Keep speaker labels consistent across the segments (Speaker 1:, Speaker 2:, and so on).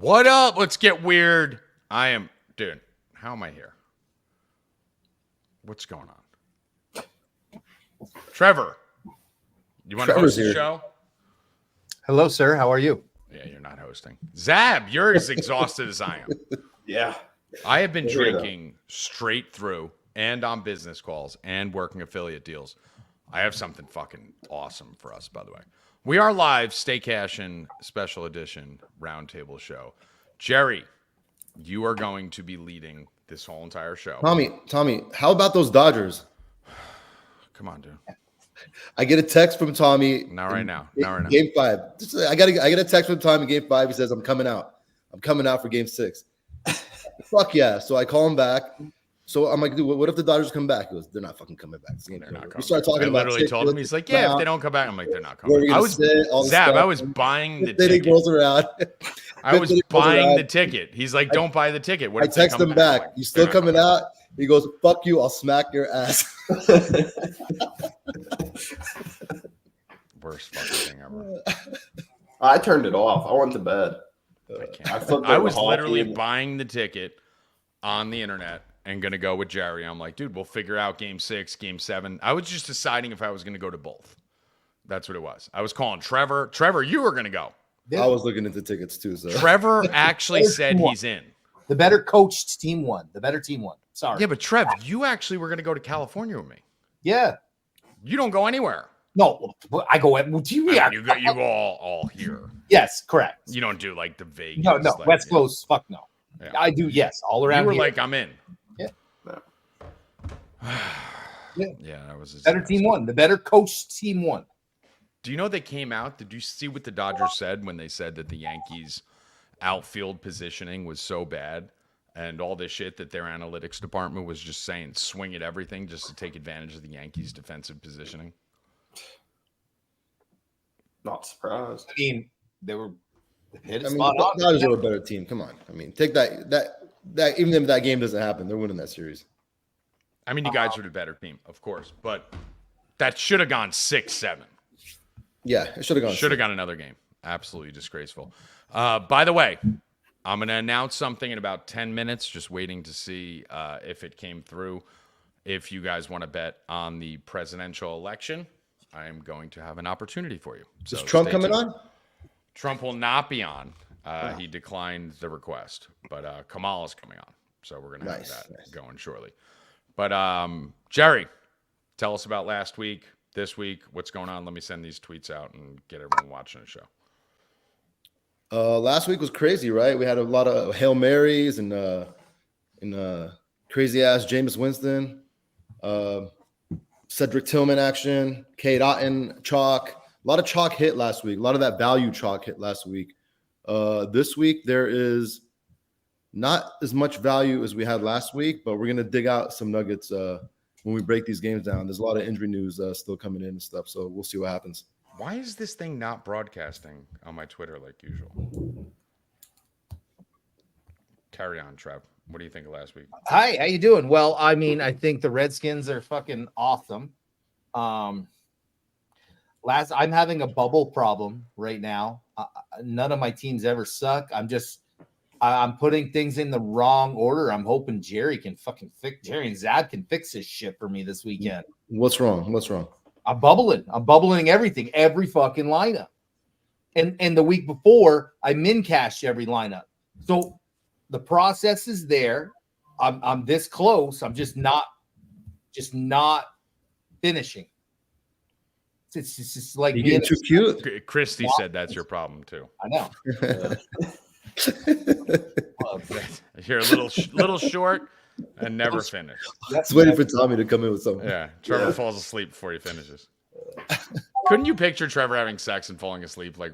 Speaker 1: What up? Let's get weird. Dude, how am I here? What's going on? Trevor, you want to host the show?
Speaker 2: Hello, sir. How are you?
Speaker 1: Yeah, you're not hosting. Zab, you're as exhausted as I am.
Speaker 3: Yeah.
Speaker 1: I have been drinking straight through and on business calls and working affiliate deals. I have something fucking awesome for us, by the way. We are live, Stay Cashin' special edition roundtable show. Jerry, you are going to be leading this whole entire show.
Speaker 4: Tommy, how about those Dodgers?
Speaker 1: Come on, dude.
Speaker 4: I get a text from Tommy.
Speaker 1: Not right now.
Speaker 4: Game 5. I get a text from Tommy in Game 5. He says, I'm coming out. I'm coming out for Game 6. Fuck yeah. So I call him back. So I'm like, dude, what if the Dodgers come back? He goes, they're not fucking coming back.
Speaker 1: They're not coming.
Speaker 4: We start talking
Speaker 1: I
Speaker 4: about
Speaker 1: literally told him, he's like, yeah, if they don't come back, I'm like, they're not coming. I was buying the ticket.
Speaker 4: Goes around.
Speaker 1: I was buying the ticket. He's like, don't buy the ticket. What
Speaker 4: I text him back. Like, you still coming out? He goes, fuck you. I'll smack your ass.
Speaker 1: Worst fucking thing ever.
Speaker 3: I turned it off. I went to bed.
Speaker 1: I was literally buying the ticket on the internet and going to go with Jerry. I'm like, dude, we'll figure out Game 6, Game 7. I was just deciding if I was going to go to both. That's what it was. I was calling Trevor. Trevor, you were going to go.
Speaker 4: I was looking into tickets too. So
Speaker 1: Trevor actually said he's in.
Speaker 2: The better coached team won. The better team won. Sorry.
Speaker 1: Yeah, but Trev, you actually were going to go to California with me.
Speaker 2: Yeah.
Speaker 1: You don't go anywhere.
Speaker 2: No, I go at you
Speaker 1: go all here.
Speaker 2: Yes, correct.
Speaker 1: You don't do like the Vegas.
Speaker 2: No,
Speaker 1: like,
Speaker 2: West Coast. Fuck no.
Speaker 1: Yeah.
Speaker 2: I do. Yes, all around.
Speaker 1: You were
Speaker 2: here.
Speaker 1: like, I'm in.
Speaker 2: Yeah.
Speaker 1: Yeah, that was
Speaker 2: better team won. The better coached team won.
Speaker 1: Do you know they came out? Did you see what the Dodgers said when they said that the Yankees' outfield positioning was so bad and all this shit that their analytics department was just saying swing at everything just to take advantage of the Yankees' defensive positioning?
Speaker 3: Not surprised.
Speaker 2: I mean, they were.
Speaker 4: The Dodgers are a better team. Come on. I mean, take that. Even if that game doesn't happen, they're winning that series.
Speaker 1: I mean, you guys are the better team, of course, but that should have gone 6-7.
Speaker 4: Yeah, it should have gone.
Speaker 1: Should have gone another game. Absolutely disgraceful. By the way, I'm going to announce something in about 10 minutes, just waiting to see if it came through. If you guys want to bet on the presidential election, I am going to have an opportunity for you.
Speaker 4: So is Trump coming on?
Speaker 1: Trump will not be on. He declined the request, but Kamala's coming on. So we're going to have that going shortly. But Jerry, tell us about last week, this week, what's going on. Let me send these tweets out and get everyone watching the show.
Speaker 4: Last week was crazy, right? We had a lot of Hail Marys and crazy ass Jameis Winston, Cedric Tillman action, Kate Otten chalk. A lot of chalk hit last week. A lot of that value chalk hit last week. This week there is not as much value as we had last week, but we're gonna dig out some nuggets when we break these games down. There's a lot of injury news still coming in and stuff, so we'll see what happens.
Speaker 1: Why is this thing not broadcasting on my Twitter like usual? Carry on, Trev. What do you think of last week?
Speaker 2: Hi, how you doing? Well, I mean, I think the Redskins are fucking awesome. I'm having a bubble problem right now. None of my teams ever suck. I'm putting things in the wrong order. I'm hoping Jerry and Zad can fix this shit for me this weekend.
Speaker 4: What's wrong?
Speaker 2: I'm bubbling everything, every fucking lineup. And the week before, I min cashed every lineup. So the process is there. I'm this close. I'm just not finishing. It's just like
Speaker 4: being too cute.
Speaker 1: Christy said that's your problem too.
Speaker 2: I know.
Speaker 1: You're a little short and never finish.
Speaker 4: Just waiting for Tommy to come in with something.
Speaker 1: Yeah, Trevor falls asleep before he finishes. Couldn't you picture Trevor having sex and falling asleep like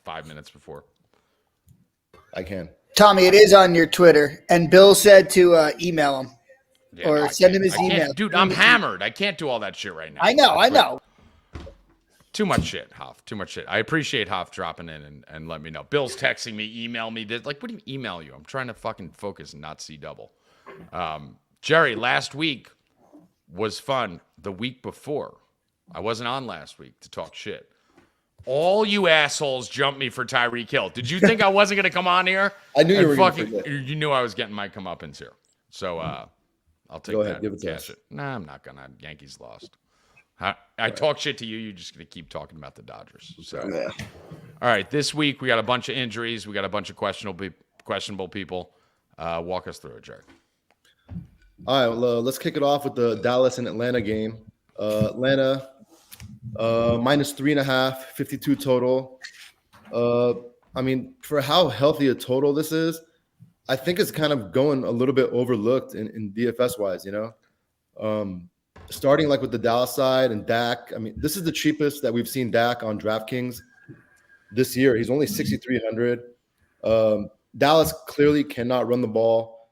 Speaker 1: 5 minutes before?
Speaker 4: I can.
Speaker 5: Tommy, it is on your Twitter, and Bill said to email him send him his email.
Speaker 1: Dude, I'm hammered. I can't do all that shit right now.
Speaker 5: I know.
Speaker 1: Too much shit, Hoff. Too much shit. I appreciate Hoff dropping in and let me know. Bill's texting me, email me. Like, what do you email you? I'm trying to fucking focus and not see double. Jerry, last week was fun. The week before, I wasn't on last week to talk shit. All you assholes jumped me for Tyreek Hill. Did you think I wasn't going to come on here?
Speaker 4: I knew you were
Speaker 1: fucking.
Speaker 4: gonna forget.
Speaker 1: You knew I was getting my comeuppance here. So I'll take
Speaker 4: Go
Speaker 1: that.
Speaker 4: ahead, give it to
Speaker 1: Cash
Speaker 4: us.
Speaker 1: it. Nah, I'm not gonna. Yankees lost. I talk shit to you. You're just gonna keep talking about the Dodgers. So
Speaker 3: Yeah.
Speaker 1: all right, this week we got a bunch of injuries. We got a bunch of questionable people. Walk us through it, Jared.
Speaker 4: All right, well, let's kick it off with the Dallas and Atlanta game. Atlanta minus 3.5, 52 total. I mean, for how healthy a total this is, I think it's kind of going a little bit overlooked in DFS wise, you know. Starting like with the Dallas side and Dak. I mean, this is the cheapest that we've seen Dak on DraftKings this year. He's only 6,300. Dallas clearly cannot run the ball.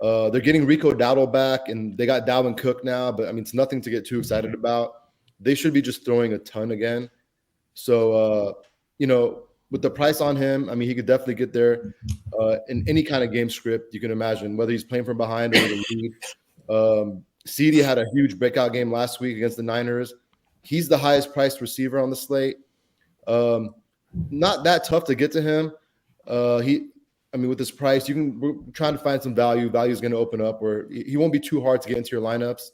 Speaker 4: They're getting Rico Dowdle back, and they got Dalvin Cook now. But I mean, it's nothing to get too excited about. They should be just throwing a ton again. So you know, with the price on him, I mean, he could definitely get there in any kind of game script you can imagine, whether he's playing from behind or with a lead. CD had a huge breakout game last week against the Niners. He's the highest priced receiver on the slate. Not that tough to get to him. I mean, with this price, we're trying to find some value. Value is going to open up where he won't be too hard to get into your lineups.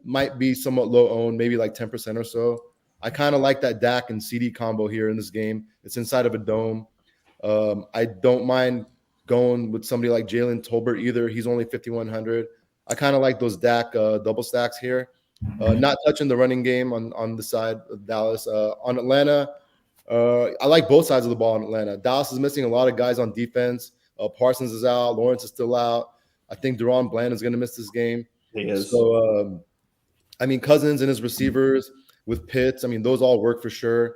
Speaker 4: Might be somewhat low owned, maybe like 10% or so. I kind of like that Dak and CD combo here in this game. It's inside of a dome. I don't mind going with somebody like Jalen Tolbert either. He's only 5,100. I kind of like those Dak double stacks here. Not touching the running game on the side of Dallas. On Atlanta, I like both sides of the ball in Atlanta. Dallas is missing a lot of guys on defense. Parsons is out. Lawrence is still out. I think Deron Bland is going to miss this game.
Speaker 3: He is.
Speaker 4: So, I mean, Cousins and his receivers with Pitts, I mean, those all work for sure.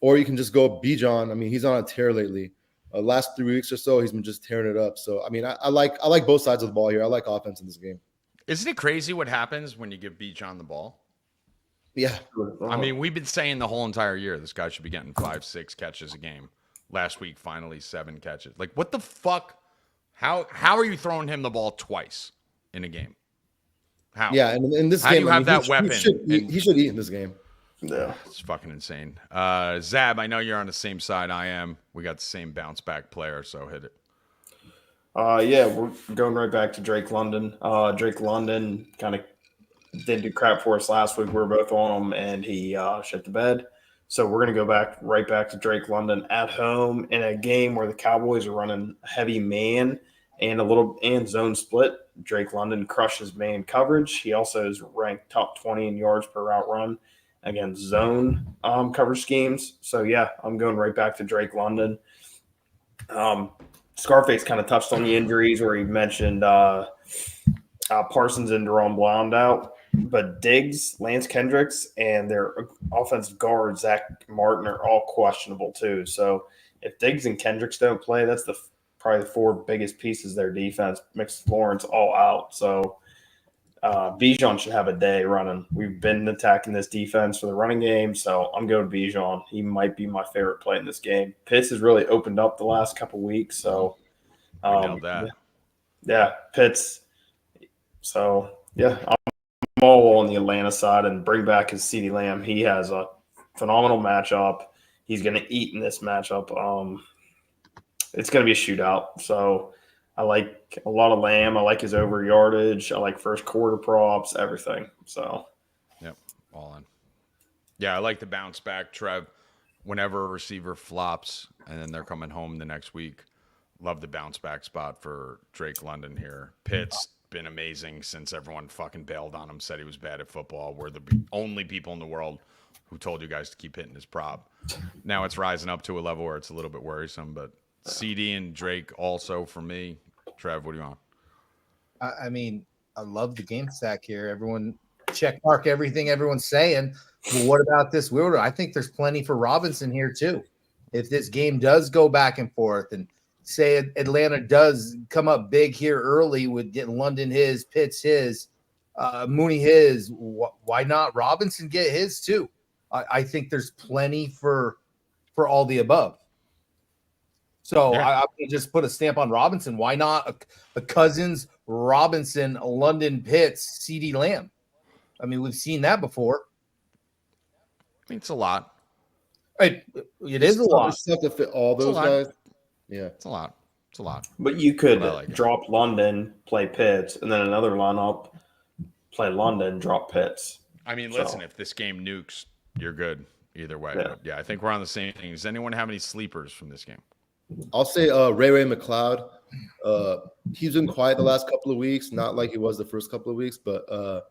Speaker 4: Or you can just go Bijan. I mean, he's on a tear lately. Last 3 weeks or so, he's been just tearing it up. So, I mean, I like both sides of the ball here. I like offense in this game.
Speaker 1: Isn't it crazy what happens when you give Bijan the ball?
Speaker 4: Yeah.
Speaker 1: I mean, we've been saying the whole entire year this guy should be getting 5-6 catches a game. Last week, finally 7 catches. Like, what the fuck? How are you throwing him the ball twice in a game? How?
Speaker 4: Yeah, and in this
Speaker 1: How
Speaker 4: game,
Speaker 1: do you have that weapon?
Speaker 4: He should eat in this game.
Speaker 3: Yeah.
Speaker 1: It's fucking insane. Zab, I know you're on the same side I am. We got the same bounce back player, so hit it.
Speaker 3: Yeah, we're going right back to Drake London. Drake London kind of did do crap for us last week. We were both on him, and he shit the bed. So we're going to go right back to Drake London at home in a game where the Cowboys are running heavy man and zone split. Drake London crushes man coverage. He also is ranked top 20 in yards per route run against zone coverage schemes. So, yeah, I'm going right back to Drake London. Scarface kind of touched on the injuries where he mentioned Parsons and Deron Bland out. But Diggs, Lance Kendricks, and their offensive guard, Zach Martin, are all questionable too. So if Diggs and Kendricks don't play, that's probably the 4 biggest pieces of their defense. Mixed Lawrence all out. So Bijan should have a day running. We've been attacking this defense for the running game, so I'm going Bijan. He might be my favorite play in this game. Pitts has really opened up the last couple weeks, so
Speaker 1: Nailed that.
Speaker 3: Yeah, Pitts. So yeah, I'm all on the Atlanta side and bring back his CeeDee Lamb. He has a phenomenal matchup. He's going to eat in this matchup. It's going to be a shootout. So I like a lot of Lamb. I like his over yardage. I like first quarter props, everything. So,
Speaker 1: yep, all in. Yeah, I like the bounce back, Trev. Whenever a receiver flops and then they're coming home the next week, love the bounce back spot for Drake London here. Pitt's been amazing since everyone fucking bailed on him, said he was bad at football. We're the only people in the world who told you guys to keep hitting his prop. Now it's rising up to a level where it's a little bit worrisome, but CD and Drake also for me. Trev, what do you want?
Speaker 2: I mean, I love the game stack here. Everyone check mark everything everyone's saying. But what about this Wilder? I think there's plenty for Robinson here too. If this game does go back and forth and say Atlanta does come up big here early with getting London his, Pitts his, Mooney his, why not Robinson get his too? I think there's plenty for all the above. So yeah. I'm going to just put a stamp on Robinson. Why not a Cousins, Robinson, London, Pitts, CeeDee Lamb? I mean, we've seen that before.
Speaker 1: I mean, it's a lot.
Speaker 2: It is a lot.
Speaker 4: It's tough to fit all those guys. Yeah,
Speaker 1: It's a lot. It's a lot.
Speaker 3: But you could
Speaker 1: like
Speaker 3: drop London, play Pitts, and then another lineup, play London, drop Pitts.
Speaker 1: I mean, listen, if this game nukes, you're good either way.
Speaker 3: Yeah.
Speaker 1: But yeah, I think we're on the same thing. Does anyone have any sleepers from this game?
Speaker 4: I'll say Ray McLeod. He's been quiet the last couple of weeks, not like he was the first couple of weeks, but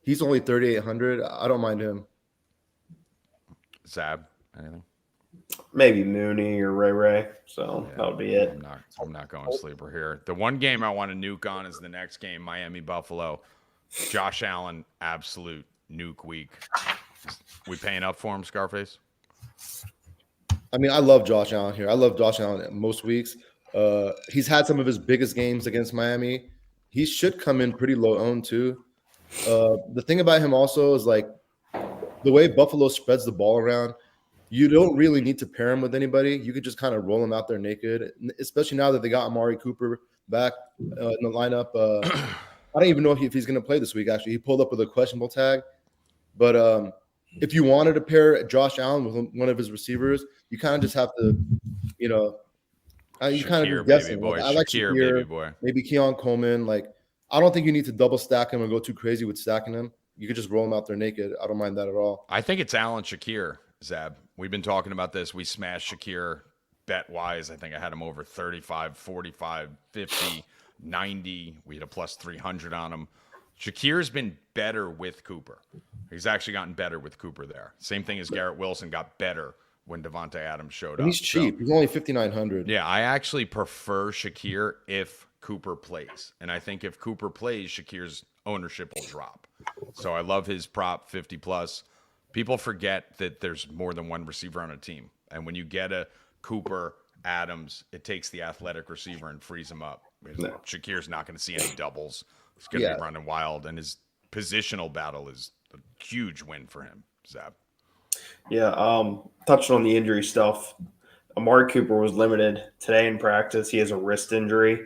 Speaker 4: he's only 3,800. I don't mind him.
Speaker 1: Zab, anything?
Speaker 3: Maybe Mooney or Ray. So that would be it.
Speaker 1: I'm not going sleeper here. The one game I want to nuke on is the next game, Miami Buffalo. Josh Allen, absolute nuke week. We paying up for him, Scarface?
Speaker 4: I mean, I love Josh Allen here. I love Josh Allen most weeks. He's had some of his biggest games against Miami. He should come in pretty low owned too. The thing about him also is like the way Buffalo spreads the ball around, you don't really need to pair him with anybody. You could just kind of roll him out there naked, especially now that they got Amari Cooper back in the lineup. I don't even know if he's going to play this week, actually. He pulled up with a questionable tag. But if you wanted to pair Josh Allen with one of his receivers, you kind of just have to, you know, you kind of just guessing. Like, I like Shakir, baby boy. Maybe Keon Coleman. Like, I don't think you need to double stack him and go too crazy with stacking him. You could just roll him out there naked. I don't mind that at all.
Speaker 1: I think it's Allen Shakir, Zab. We've been talking about this. We smashed Shakir bet-wise. I think I had him over 35, 45, 50, 90. We had a plus 300 on him. Shakir's been better with Cooper. He's actually gotten better with Cooper there. Same thing as Garrett Wilson got better when Devontae Adams showed up.
Speaker 4: He's cheap. He's only 5,900.
Speaker 1: Yeah, I actually prefer Shakir if Cooper plays. And I think if Cooper plays, Shakir's ownership will drop. So I love his prop 50 plus. People forget that there's more than one receiver on a team. And when you get a Cooper, Adams, it takes the athletic receiver and frees him up. No. Shakir's not going to see any doubles. He's going to be running wild. And his positional battle is a huge win for him, Zab.
Speaker 3: Yeah, touching on the injury stuff, Amari Cooper was limited today in practice. He has a wrist injury.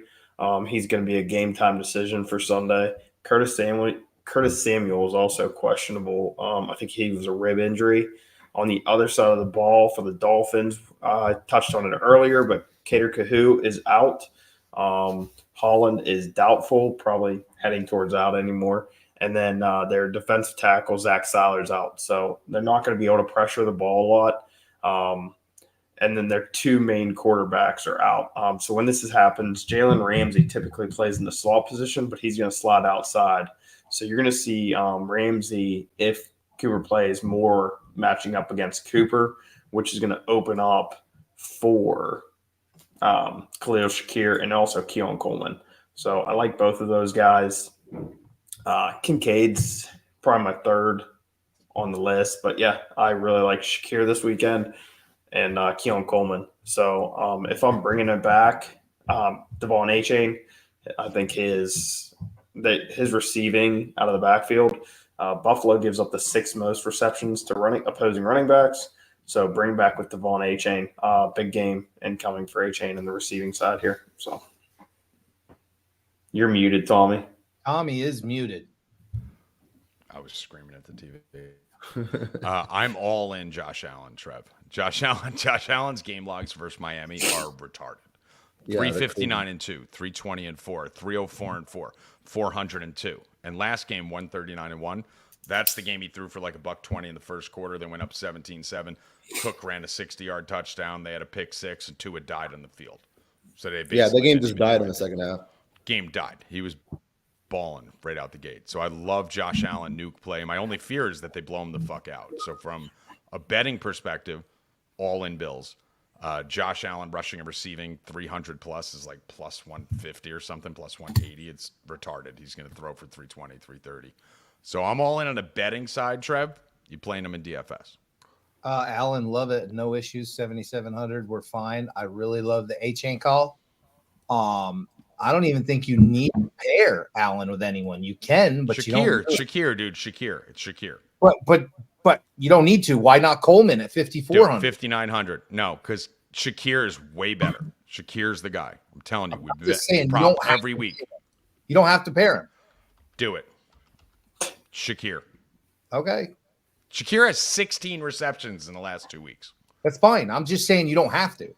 Speaker 3: He's going to be a game time decision for Sunday. Curtis Samuel is also questionable. I think he was a rib injury. On the other side of the ball for the Dolphins, I touched on it earlier, but Kader Kahu is out. Holland is doubtful, probably heading towards out anymore. And then their defensive tackle, Zach Seiler's out. So they're not going to be able to pressure the ball a lot. And then their two main quarterbacks are out. So when this happens, Jalen Ramsey typically plays in the slot position, but he's going to slide outside. So you're going to see Ramsey, if Cooper plays, more matching up against Cooper, which is going to open up for Khalil Shakir and also Keon Coleman. So I like both of those guys. Kincaid's probably my third on the list. But, yeah, I really like Shakir this weekend and Keon Coleman. So if I'm bringing it back, Devon A-Chain, I think his receiving out of the backfield, Buffalo gives up the sixth most receptions to opposing running backs. So bring back with Devon A-Chain. Big game incoming for A-Chain in the receiving side here. So you're muted, Tommy.
Speaker 2: Tommy is muted.
Speaker 1: I was screaming at the TV. I'm all in Josh Allen, Trev. Josh Allen's game logs versus Miami are retarded. 359-2, 320-4, 304-4, 402. And last game, 139-1. That's the game he threw for like $120 in the first quarter. They went up 17-7. Cook ran a 60-yard touchdown. They had a pick six, and Tua died on the field. So the
Speaker 4: game just died in the second half.
Speaker 1: Game died. He was balling right out the gate. So I love Josh Allen nuke play. My only fear is that they blow him the fuck out. So from a betting perspective, all in Bills. Josh Allen rushing and receiving 300 plus is like plus 150 or something, plus 180. It's retarded. He's going to throw for 320, 330. So I'm all in on a betting side, Trev. You playing him in DFS?
Speaker 2: Allen, love it. No issues. 7,700. We're fine. I really love the A-Chain call. I don't even think you need to pair Allen with anyone. You can, but
Speaker 1: Shakir,
Speaker 2: you don't.
Speaker 1: Shakir, dude. Shakir. It's Shakir.
Speaker 2: But you don't need to. Why not Coleman at 5,400?
Speaker 1: 5,900. No, because Shakir is way better. Shakir's the guy. I'm telling you.
Speaker 2: I'm just saying,
Speaker 1: every week.
Speaker 2: You don't have to pair him.
Speaker 1: Do it. Shakir.
Speaker 2: Okay.
Speaker 1: Shakir has 16 receptions in the last 2 weeks.
Speaker 2: That's fine. I'm just saying you don't have to.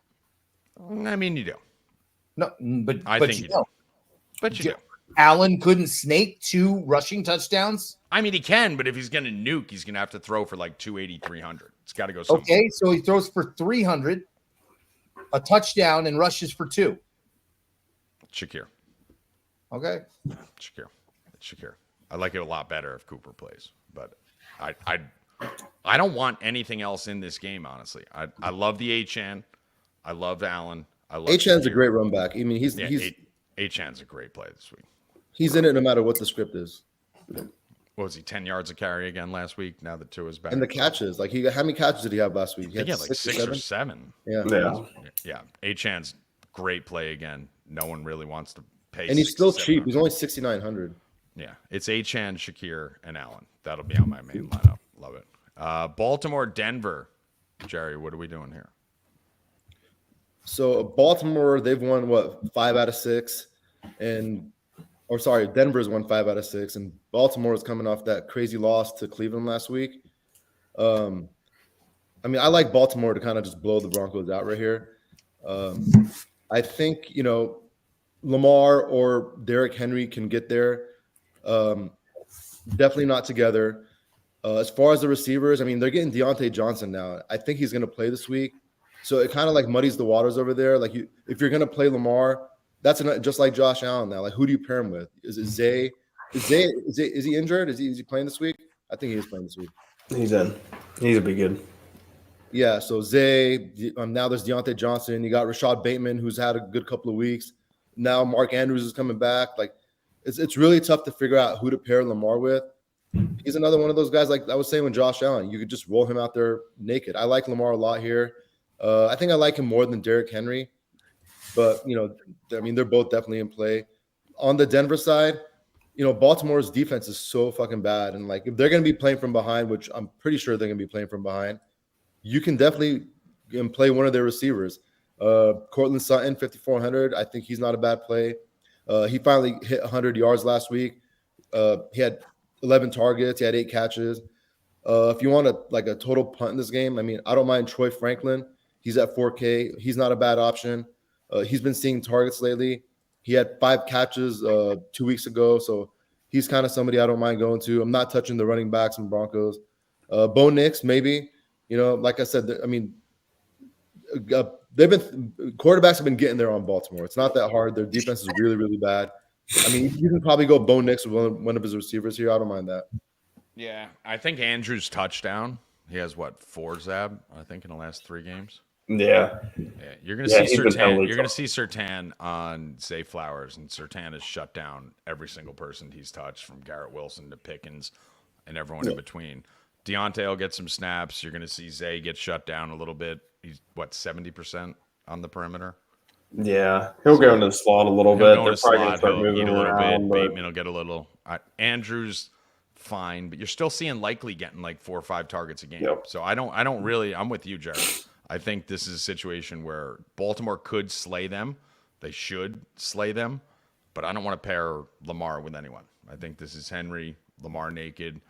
Speaker 1: I mean, you do.
Speaker 2: No, but
Speaker 1: I think you do. But you do.
Speaker 2: Allen couldn't snake 2 rushing touchdowns.
Speaker 1: I mean, he can, but if he's going to nuke, he's going to have to throw for like 280, 300. It's got to go somewhere.
Speaker 2: Okay, so he throws for 300, a touchdown, and rushes for 2.
Speaker 1: Shakir.
Speaker 2: Okay.
Speaker 1: Shakir. I like it a lot better if Cooper plays, but I don't want anything else in this game, honestly. I love the Achane. I love Allen. I love
Speaker 4: Achane's a great run back. I mean, he's
Speaker 1: Achane's a great play this week.
Speaker 4: He's in it no matter what the script is.
Speaker 1: What was he, 10 yards a carry again last week? Now that Tua is back.
Speaker 4: And the catches, like how many catches did he have last week? He had
Speaker 1: like 6 or 7.
Speaker 4: Yeah.
Speaker 1: Achane's great play again. No one really wants to pay.
Speaker 4: And he's still cheap. He's only 6,900.
Speaker 1: Yeah, it's Achane, Shakir, and Allen. That'll be on my main lineup. Love it. Baltimore, Denver. Jerry, what are we doing here?
Speaker 4: So Baltimore, they've won 5 out of 6, Denver's won 5 out of 6, and Baltimore is coming off that crazy loss to Cleveland last week. I mean, I like Baltimore to kind of just blow the Broncos out right here. I think Lamar or Derrick Henry can get there. Definitely not together. As far as the receivers, I mean, they're getting Deontay Johnson now. I think he's going to play this week. So it kind of like muddies the waters over there. Like if you're going to play Lamar, that's just like Josh Allen now. Like who do you pair him with? Is it Zay? Is he injured? Is he playing this week? I think he is playing this week.
Speaker 3: He's in. He'll be good.
Speaker 4: Yeah, so Zay, now there's Deontay Johnson. You got Rashad Bateman, who's had a good couple of weeks. Now Mark Andrews is coming back. Like it's really tough to figure out who to pair Lamar with. He's another one of those guys, like I was saying with Josh Allen. You could just roll him out there naked. I like Lamar a lot here. I think I like him more than Derrick Henry. But, I mean, they're both definitely in play. On the Denver side, Baltimore's defense is so fucking bad. And, like, if they're going to be playing from behind, which I'm pretty sure they're going to be playing from behind, you can definitely play one of their receivers. Cortland Sutton, 5,400. I think he's not a bad play. He finally hit 100 yards last week. He had 11 targets. He had 8 catches. If you want a total punt in this game, I mean, I don't mind Troy Franklin. He's at 4K. He's not a bad option. He's been seeing targets lately. He had 5 catches 2 weeks ago, so he's kind of somebody I don't mind going to. I'm not touching the running backs and Broncos. Bo Nix, maybe. Like I said, I mean, quarterbacks have been getting there on Baltimore. It's not that hard. Their defense is really, really bad. I mean, you can probably go Bo Nix with one of his receivers here. I don't mind that.
Speaker 1: Yeah, I think Andrews' touchdown. He has 4 Zab, I think, in the last 3 games.
Speaker 3: Yeah.
Speaker 1: You're gonna see Surtain. You're gonna see Surtain on Zay Flowers, and Surtain has shut down every single person he's touched, from Garrett Wilson to Pickens and everyone in between. Deontay will get some snaps. You're gonna see Zay get shut down a little bit. He's 70% on the perimeter.
Speaker 3: Yeah, he'll go into the slot a little bit. They're probably gonna start moving
Speaker 1: eat a little
Speaker 3: around,
Speaker 1: bit. Bateman will get a little. Andrews. Fine, but you're still seeing likely getting 4 or 5 targets a game.
Speaker 3: Yep.
Speaker 1: So I don't really. I'm with you, Jared. I think this is a situation where Baltimore could slay them. They should slay them, but I don't want to pair Lamar with anyone. I think this is Henry, Lamar naked,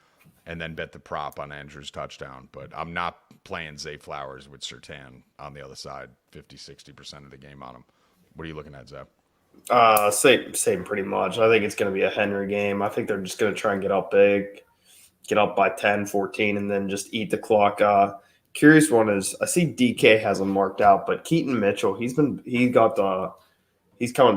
Speaker 1: and then bet the prop on Andrews' touchdown. But I'm not playing Zay Flowers with Surtain on the other side, 50-60% of the game on him. What are you looking at, Zeb?
Speaker 3: Same pretty much. I think it's going to be a Henry game. I think they're just going to try and get up big, get up by 10, 14, and then just eat the clock. Curious one is I see DK has him marked out, but Keaton Mitchell, he's coming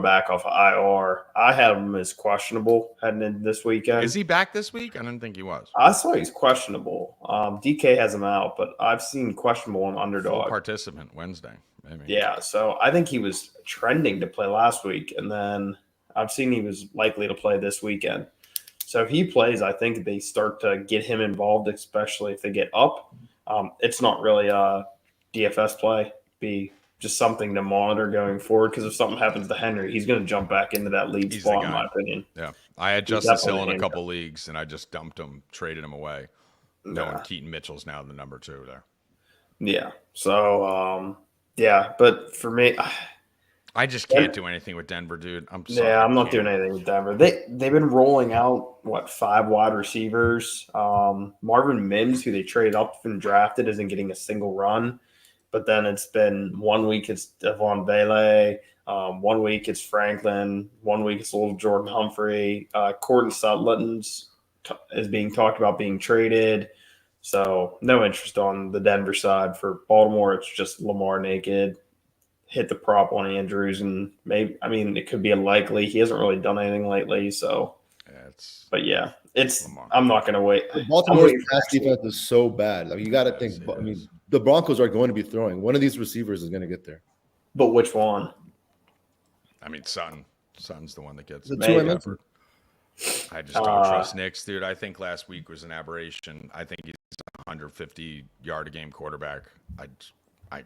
Speaker 3: back off of IR. I have him as questionable heading into this weekend.
Speaker 1: Is he back this week? I didn't think he was.
Speaker 3: I saw he's questionable. DK has him out, but I've seen questionable on underdog.
Speaker 1: Full participant Wednesday. Maybe.
Speaker 3: Yeah, so I think he was trending to play last week, and then I've seen he was likely to play this weekend. So if he plays, I think they start to get him involved, especially if they get up. It's not really a DFS play, be just something to monitor going forward, because if something happens to Henry, he's going to jump back into that lead spot, in my opinion.
Speaker 1: Yeah, I had Justice Hill in a couple leagues, and I just dumped him, traded him away, knowing Keaton Mitchell's now the number 2 there.
Speaker 3: Yeah, so yeah, but for me,
Speaker 1: I just can't do anything with Denver, dude. I'm sorry.
Speaker 3: Yeah, I'm not doing anything with Denver. They've been rolling out 5 wide receivers. Marvin Mims, who they traded up and drafted, isn't getting a single run. but then it's been 1 week it's Devon Bailey, 1 week it's Franklin, 1 week it's little Jordan Humphrey. Courtney Sutton's is being talked about being traded. So no interest on the Denver side. For Baltimore, it's just Lamar naked, hit the prop on Andrews, and maybe it could be a likely. He hasn't really done anything lately, so. But yeah, it's Lamar. I'm not going to wait.
Speaker 4: Baltimore's pass defense is so bad. Like, you got to think. The Broncos are going to be throwing. One of these receivers is going to get there.
Speaker 3: But which one?
Speaker 1: Sutton's the one that gets
Speaker 4: the two I mentioned.
Speaker 1: I just don't trust Nix, dude. I think last week was an aberration. I think he's a 150-yard-a-game quarterback.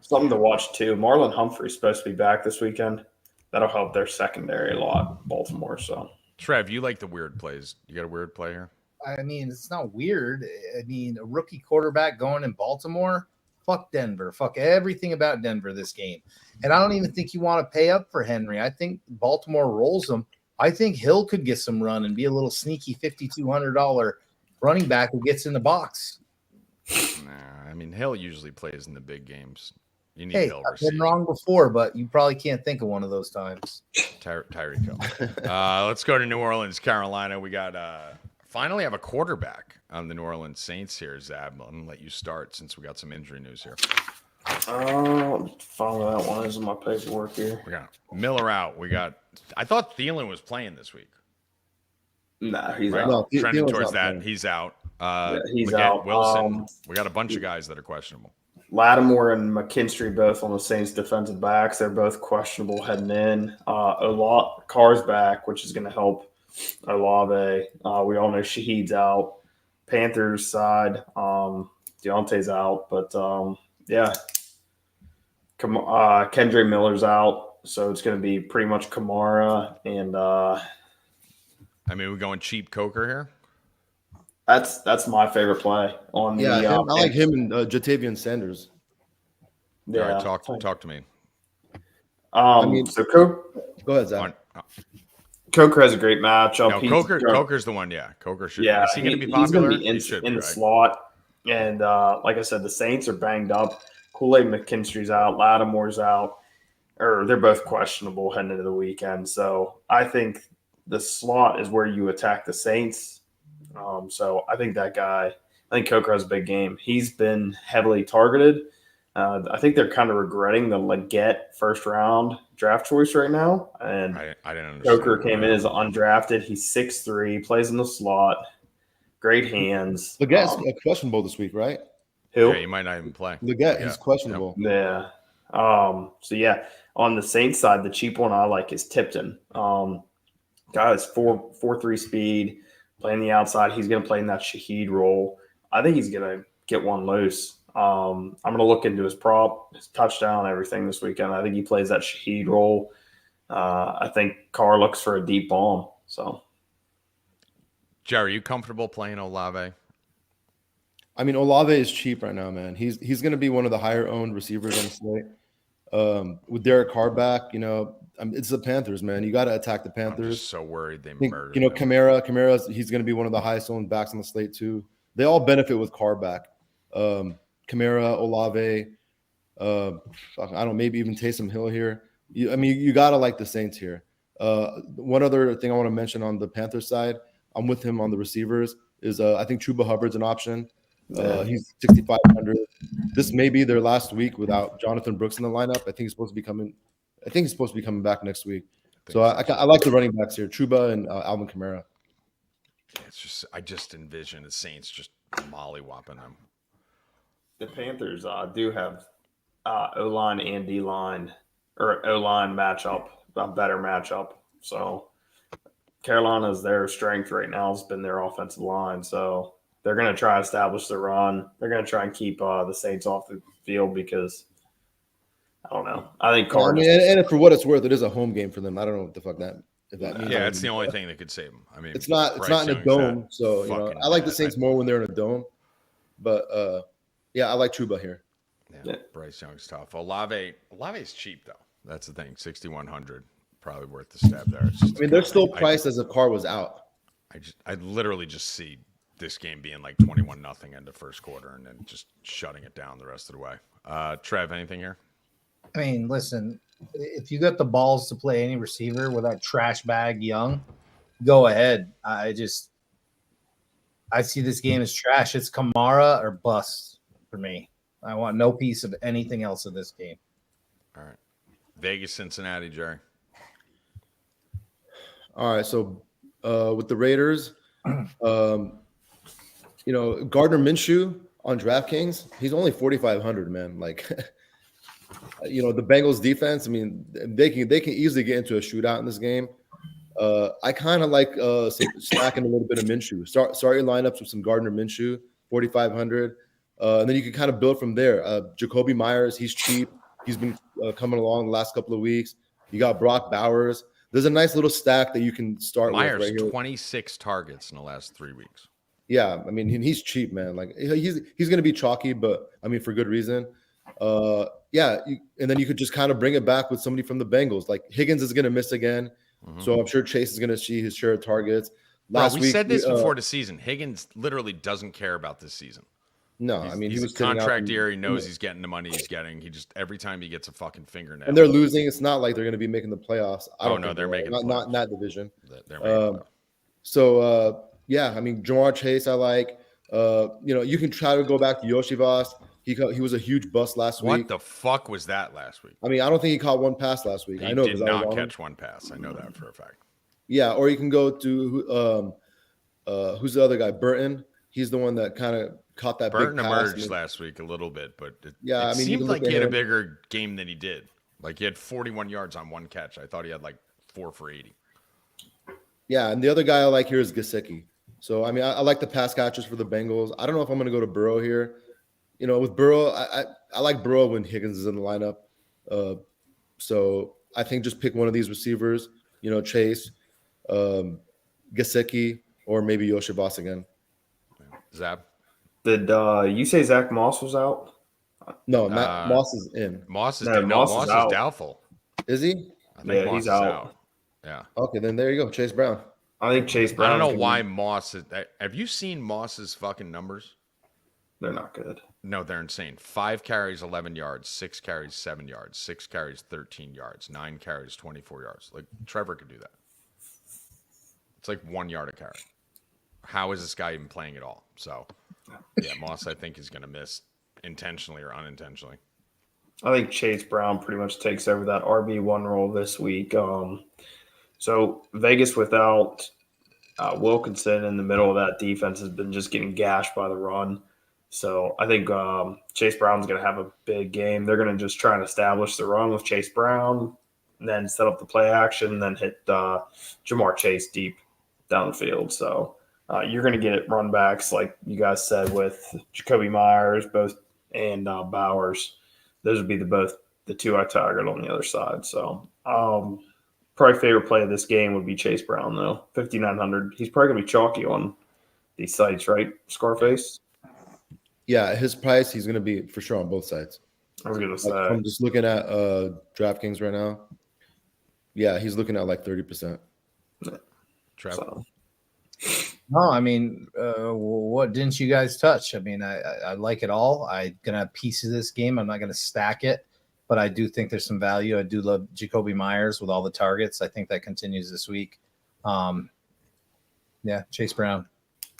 Speaker 3: Something to watch, too. Marlon Humphrey's supposed to be back this weekend. That'll help their secondary a lot, Baltimore. So,
Speaker 1: Trev, you like the weird plays. You got a weird play here?
Speaker 2: It's not weird. A rookie quarterback going in Baltimore, fuck Denver. Fuck everything about Denver this game. And I don't even think you want to pay up for Henry. I think Baltimore rolls him. I think Hill could get some run and be a little sneaky $5,200 running back who gets in the box.
Speaker 1: Nah, Hill usually plays in the big games. You need Hill.
Speaker 2: I've been wrong before, but you probably can't think of one of those times.
Speaker 1: Tyreek Hill. Let's go to New Orleans, Carolina. We got finally have a quarterback on the New Orleans Saints here, Zab. I'm going to let you start since we got some injury news here.
Speaker 3: Follow that one. This is my paperwork here.
Speaker 1: We got Miller out. I thought Thielen was playing this week.
Speaker 3: Nah, he's
Speaker 1: right?
Speaker 3: out.
Speaker 1: No, trending
Speaker 4: Thielen's
Speaker 1: towards that.
Speaker 4: Playing.
Speaker 1: He's out.
Speaker 3: He's out.
Speaker 1: Wilson. We got a bunch of guys that are questionable.
Speaker 3: Lattimore and McKinstry both on the Saints defensive backs. They're both questionable heading in. Carr's back, which is going to help Olave. We all know Shaheed's out. Panthers side, Deontay's out. But, yeah. Kendre Miller's out. So it's going to be pretty much Kamara. And
Speaker 1: we're going cheap Coker here.
Speaker 3: That's my favorite play on the.
Speaker 4: I like him and Jatavian Sanders.
Speaker 3: Yeah,
Speaker 1: all right, talk to me.
Speaker 3: So Coker.
Speaker 4: Go ahead, Zach.
Speaker 3: Coker has a great matchup.
Speaker 1: No, Coker's the one. Yeah, Coker should.
Speaker 3: Yeah,
Speaker 1: is he going to be popular?
Speaker 3: He's going to be in the slot. And like I said, the Saints are banged up. Kool-Aid McKinstry's out. Lattimore's out. Or they're both questionable heading into the weekend. So I think the slot is where you attack the Saints. So I think Coker has a big game. He's been heavily targeted. I think they're kind of regretting the Leggett first-round draft choice right now. And
Speaker 1: I didn't understand.
Speaker 3: Coker came in as undrafted. He's 6'3", plays in the slot, great hands.
Speaker 4: Leggett's questionable this week, right?
Speaker 3: Who?
Speaker 1: Yeah, he might not even play.
Speaker 4: Leggett, he's questionable.
Speaker 3: Yeah. So, yeah, on the Saints side, the cheap one I like is Tipton. Guy is 4.3 speed, playing the outside. He's going to play in that Shaheed role. I think he's going to get one loose. I'm going to look into his prop, his touchdown, everything this weekend. I think he plays that Shaheed role. I think Carr looks for a deep bomb. So,
Speaker 4: Jerry,
Speaker 1: are you comfortable playing Olave?
Speaker 4: Olave is cheap right now, man. He's going to be one of the higher owned receivers on the slate. With Derek Carr back, it's the Panthers, man. You got to attack the Panthers.
Speaker 1: I'm just so worried they murdered him.
Speaker 4: Kamara, he's going to be one of the highest owned backs on the slate too. They all benefit with Carr back. Kamara, Olave, maybe even Taysom Hill here. You got to like the Saints here. One other thing I want to mention on the Panthers side, I'm with him on the receivers, is I think Chuba Hubbard's an option. He's 6,500. This may be their last week without Jonathan Brooks in the lineup. I think he's supposed to be coming back next week. So I like the running backs here, Chuba and Alvin Kamara.
Speaker 1: I just envision the Saints just molly-whopping them.
Speaker 3: The Panthers do have O-line and D-line, or O-line matchup, a better matchup. So Carolina's their strength right now has been their offensive line. So they're going to try to establish the run. They're going to try and keep the Saints off the field because, I don't know. I think Carr.
Speaker 4: And for what it's worth, it is a home game for them. I don't know what the fuck that means.
Speaker 1: Yeah, it's the only thing that could save them.
Speaker 4: It's not in a dome. So I like the Saints more when they're in a dome. But I like Chuba here.
Speaker 1: Yeah, Bryce Young's tough. Olave's cheap though. That's the thing. 6,100, probably worth the stab there.
Speaker 4: They're still priced as if Carr was out.
Speaker 1: I literally just see this game being like 21-0 in the first quarter and then just shutting it down the rest of the way. Trev, anything here?
Speaker 2: I mean, listen, if you got the balls to play any receiver with that trash bag Young, go ahead. I see this game as trash. It's Kamara or bust for me. I want no piece of anything else in this game.
Speaker 1: All right. Vegas, Cincinnati, Jerry.
Speaker 4: All right. So with the Raiders, Gardner Minshew on DraftKings, he's only 4,500, man. Like, the Bengals defense, I mean, they can easily get into a shootout in this game. I kind of like stacking a little bit of Minshew. Start your lineups with some Gardner Minshew, 4,500. And then you can kind of build from there. Jacoby Myers, he's cheap. He's been coming along the last couple of weeks. You got Brock Bowers. There's a nice little stack that you can start
Speaker 1: Myers,
Speaker 4: with. Myers,
Speaker 1: 26 targets in the last 3 weeks.
Speaker 4: Yeah, I mean, he's cheap, man. Like he's going to be chalky, but I mean, for good reason. And then you could just kind of bring it back with somebody from the Bengals. Like Higgins is going to miss again. Mm-hmm. So I'm sure Chase is going to see his share of targets.
Speaker 1: We said this before the season. Higgins literally doesn't care about this season.
Speaker 4: No, I mean,
Speaker 1: he was contract year. He knows he's getting the money he's getting. He just every time he gets a fucking fingernail.
Speaker 4: And they're losing. It's not like they're going to be making the playoffs. I don't know.
Speaker 1: They're making
Speaker 4: not in that division.
Speaker 1: They're making
Speaker 4: I mean, Jamar Chase, I like. You can try to go back to Yoshivas. He was a huge bust last week.
Speaker 1: What the fuck was that last week?
Speaker 4: I mean, I don't think he caught one pass last week.
Speaker 1: He did not catch one pass. I know that for a fact.
Speaker 4: Yeah, or you can go to who's the other guy? Burton. He's the one that kind of caught that
Speaker 1: Burton
Speaker 4: big pass.
Speaker 1: Emerged last week a little bit, but it
Speaker 4: seemed
Speaker 1: like he had a bigger game than he did. Like he had 41 yards on one catch. I thought he had like 4 for 80.
Speaker 4: Yeah, and the other guy I like here is Gesicki. So I mean, I like the pass catchers for the Bengals. I don't know if I'm going to go to Burrow here. With Burrow, I like Burrow when Higgins is in the lineup. So I think just pick one of these receivers. Chase, Gesicki, or maybe Yoshivas again.
Speaker 1: Zab.
Speaker 3: Did you say Zach Moss was out?
Speaker 4: No, Moss is in.
Speaker 1: Moss is doubtful.
Speaker 4: Is he?
Speaker 1: I think Moss
Speaker 3: he's
Speaker 1: is
Speaker 3: out.
Speaker 1: Yeah.
Speaker 4: Okay, then there you go. Chase Brown.
Speaker 3: I think Chase Brown.
Speaker 1: I don't know why Moss is. Have you seen Moss's fucking numbers?
Speaker 3: They're not good.
Speaker 1: No, they're insane. 5 carries, 11 yards. 6 carries, 7 yards. 6 carries, 13 yards. 9 carries, 24 yards. Like Trevor could do that. It's like 1 yard a carry. How is this guy even playing at all? So, yeah, Moss, I think, is going to miss intentionally or unintentionally.
Speaker 3: I think Chase Brown pretty much takes over that RB1 role this week. So Vegas without Wilkinson in the middle of that defense has been just getting gashed by the run. So I think Chase Brown's going to have a big game. They're going to just try and establish the run with Chase Brown, and then set up the play action, and then hit Jamar Chase deep down the field. So you're going to get run backs, like you guys said, with Jacoby Myers, and Bowers. Those would be the two I target on the other side. So probably favorite play of this game would be Chase Brown, though. 5,900. He's probably going to be chalky on these sites, right, Scarface?
Speaker 4: Yeah, his price, he's going to be for sure on both sides.
Speaker 3: I was going to say.
Speaker 4: I'm just looking at DraftKings right now. Yeah, he's looking at like 30%.
Speaker 1: Trevor.
Speaker 2: No, I mean, what didn't you guys touch? I mean, I like it all. I'm going to have pieces of this game. I'm not going to stack it, but I do think there's some value. I do love Jacoby Myers with all the targets. I think that continues this week. Chase Brown.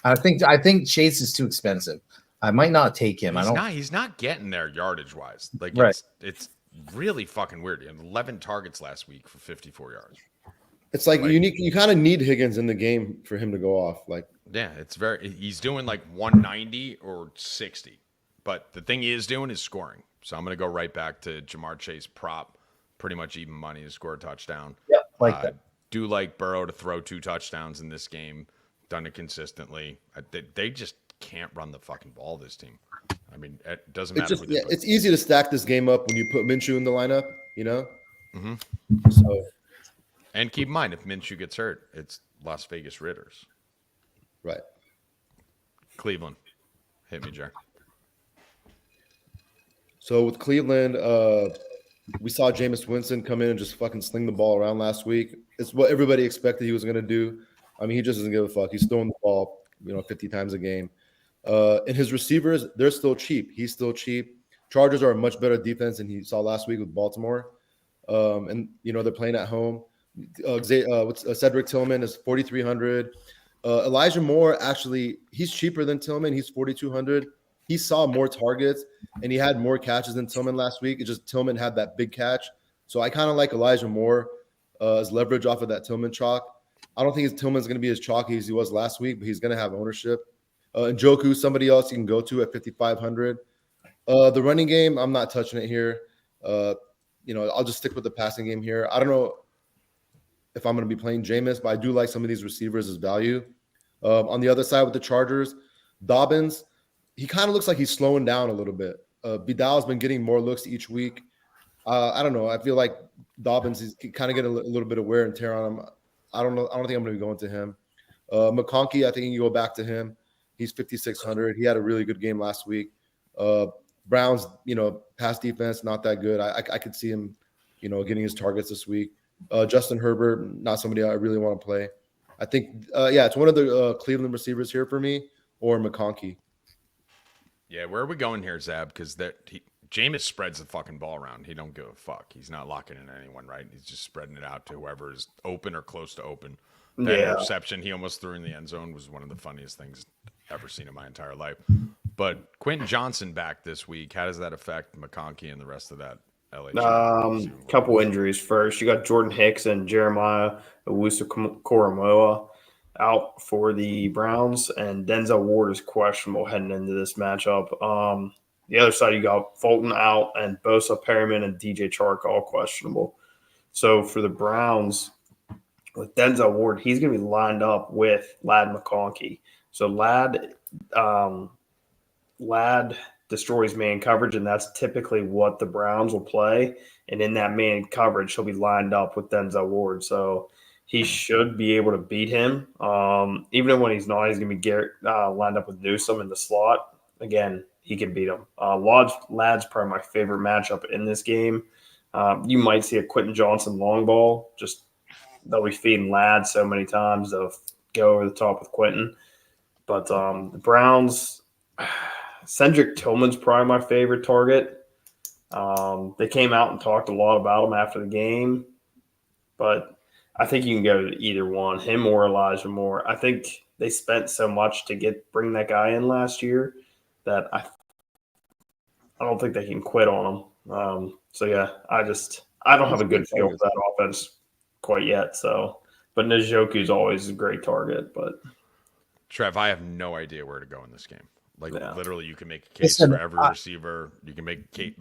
Speaker 2: I think Chase is too expensive. I might not take him.
Speaker 1: He's not getting there yardage wise. Like
Speaker 2: right.
Speaker 1: It's really fucking weird. He had 11 targets last week for 54 yards.
Speaker 4: It's like you kind of need Higgins in the game for him to go off. Like,
Speaker 1: yeah, he's doing like 190 or 60. But the thing he is doing is scoring. So I'm going to go right back to Jamar Chase prop, pretty much even money to score a touchdown.
Speaker 2: Yeah, like that.
Speaker 1: Do like Burrow to throw 2 touchdowns in this game. Done it consistently. They just can't run the fucking ball, this team. I mean, it doesn't matter.
Speaker 4: It's easy to stack this game up when you put Minshew in the lineup,
Speaker 1: Mm-hmm.
Speaker 4: So,
Speaker 1: and keep in mind, if Minshew gets hurt, it's Las Vegas Raiders.
Speaker 4: Right.
Speaker 1: Cleveland. Hit me, Jerry.
Speaker 4: So with Cleveland, we saw Jameis Winston come in and just fucking sling the ball around last week. It's what everybody expected he was going to do. I mean, he just doesn't give a fuck. He's throwing the ball 50 times a game. And his receivers, they're still cheap. He's still cheap. Chargers are a much better defense than he saw last week with Baltimore. And they're playing at home. Cedric Tillman is 4,300. Elijah Moore, actually, he's cheaper than Tillman. He's 4,200. He saw more targets and he had more catches than Tillman last week. It's just Tillman had that big catch. So I kind of like Elijah Moore as leverage off of that Tillman chalk. I don't think Tillman's going to be as chalky as he was last week, but he's going to have ownership. Njoku, somebody else you can go to at 5,500. The running game, I'm not touching it here. I'll just stick with the passing game here. I don't know if I'm going to be playing Jameis, but I do like some of these receivers as value. On the other side with the Chargers, Dobbins, he kind of looks like he's slowing down a little bit. Vidal's been getting more looks each week. I don't know. I feel like Dobbins is kind of getting a little bit of wear and tear on him. I don't know. I don't think I'm going to be going to him. McConkey, I think you go back to him. He's 5,600. He had a really good game last week. Browns, pass defense, not that good. I could see him, getting his targets this week. Justin Herbert, not somebody I really want to play. I think, it's one of the Cleveland receivers here for me or McConkey.
Speaker 1: Yeah, where are we going here, Zab? Because Jameis spreads the fucking ball around. He don't give a fuck. He's not locking in anyone, right? He's just spreading it out to whoever is open or close to open. That interception he almost threw in the end zone was one of the funniest things I've ever seen in my entire life. But Quentin Johnson back this week. How does that affect McConkey and the rest of that LA?
Speaker 3: Couple injuries first. You got Jordan Hicks and Jeremiah Owusu-Koramoah out for the Browns, and Denzel Ward is questionable heading into this matchup. The other side, you got Fulton out, and Bosa, Perriman, and DJ Chark all questionable. So for the Browns, with Denzel Ward, he's going to be lined up with Ladd McConkey. So Ladd destroys man coverage, and that's typically what the Browns will play. And in that man coverage, he'll be lined up with Denzel Ward. So he should be able to beat him. Even when he's not, he's going to be lined up with Newsome in the slot. Again, he can beat him. Ladd's probably my favorite matchup in this game. You might see a Quentin Johnson long ball. Just they'll be feeding Ladd so many times they'll go over the top with Quentin. But the Browns, Cedric Tillman's probably my favorite target. They came out and talked a lot about him after the game, but I think you can go to either one, him or Elijah Moore. I think they spent so much to bring that guy in last year that I don't think they can quit on him. I don't have a good feel for that offense quite yet. So, but Njoku's always a great target. But
Speaker 1: Trev, I have no idea where to go in this game. Literally, you can make a case
Speaker 2: Listen,
Speaker 1: for every receiver. You can make a case,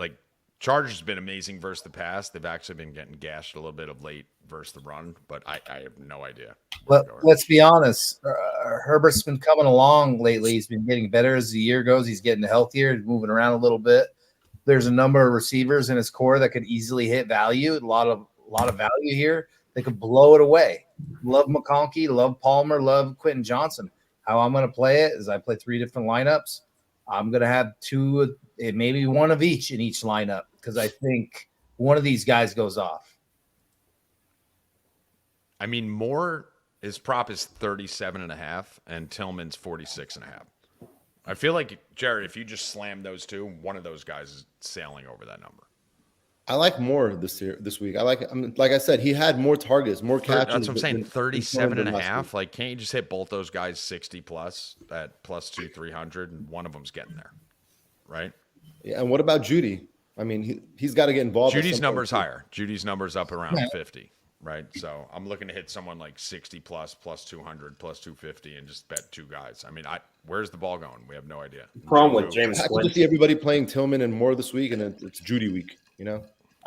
Speaker 1: Chargers has been amazing versus the pass. They've actually been getting gashed a little bit of late versus the run, but I have no idea.
Speaker 2: Let's be honest. Herbert's been coming along lately. He's been getting better as the year goes. He's getting healthier, he's moving around a little bit. There's a number of receivers in his core that could easily hit value. A lot of value here. They could blow it away. Love McConkey, love Palmer, love Quentin Johnson. How I'm going to play it is I play 3 different lineups. I'm going to have 2, maybe one of each in each lineup because I think one of these guys goes off.
Speaker 1: I mean, Moore, his prop is 37.5 and Tillman's 46.5. I feel like, Jared, if you just slam those two, one of those guys is sailing over that number.
Speaker 4: I like Moore this week. Like I said, he had more targets, more catches.
Speaker 1: That's what I'm saying. 37.5. Can't you just hit both those guys 60 plus at plus 300, and one of them's getting there, right?
Speaker 4: Yeah. And what about Judy? I mean, he's got to get involved.
Speaker 1: Judy's number's higher. Judy's number's up around 50, right? So I'm looking to hit someone like 60 plus 200, plus 250, and just bet 2 guys. I mean, where's the ball going? We have no idea.
Speaker 3: Problem with James
Speaker 4: I can see everybody playing Tillman and Moore this week, and it's Judy week,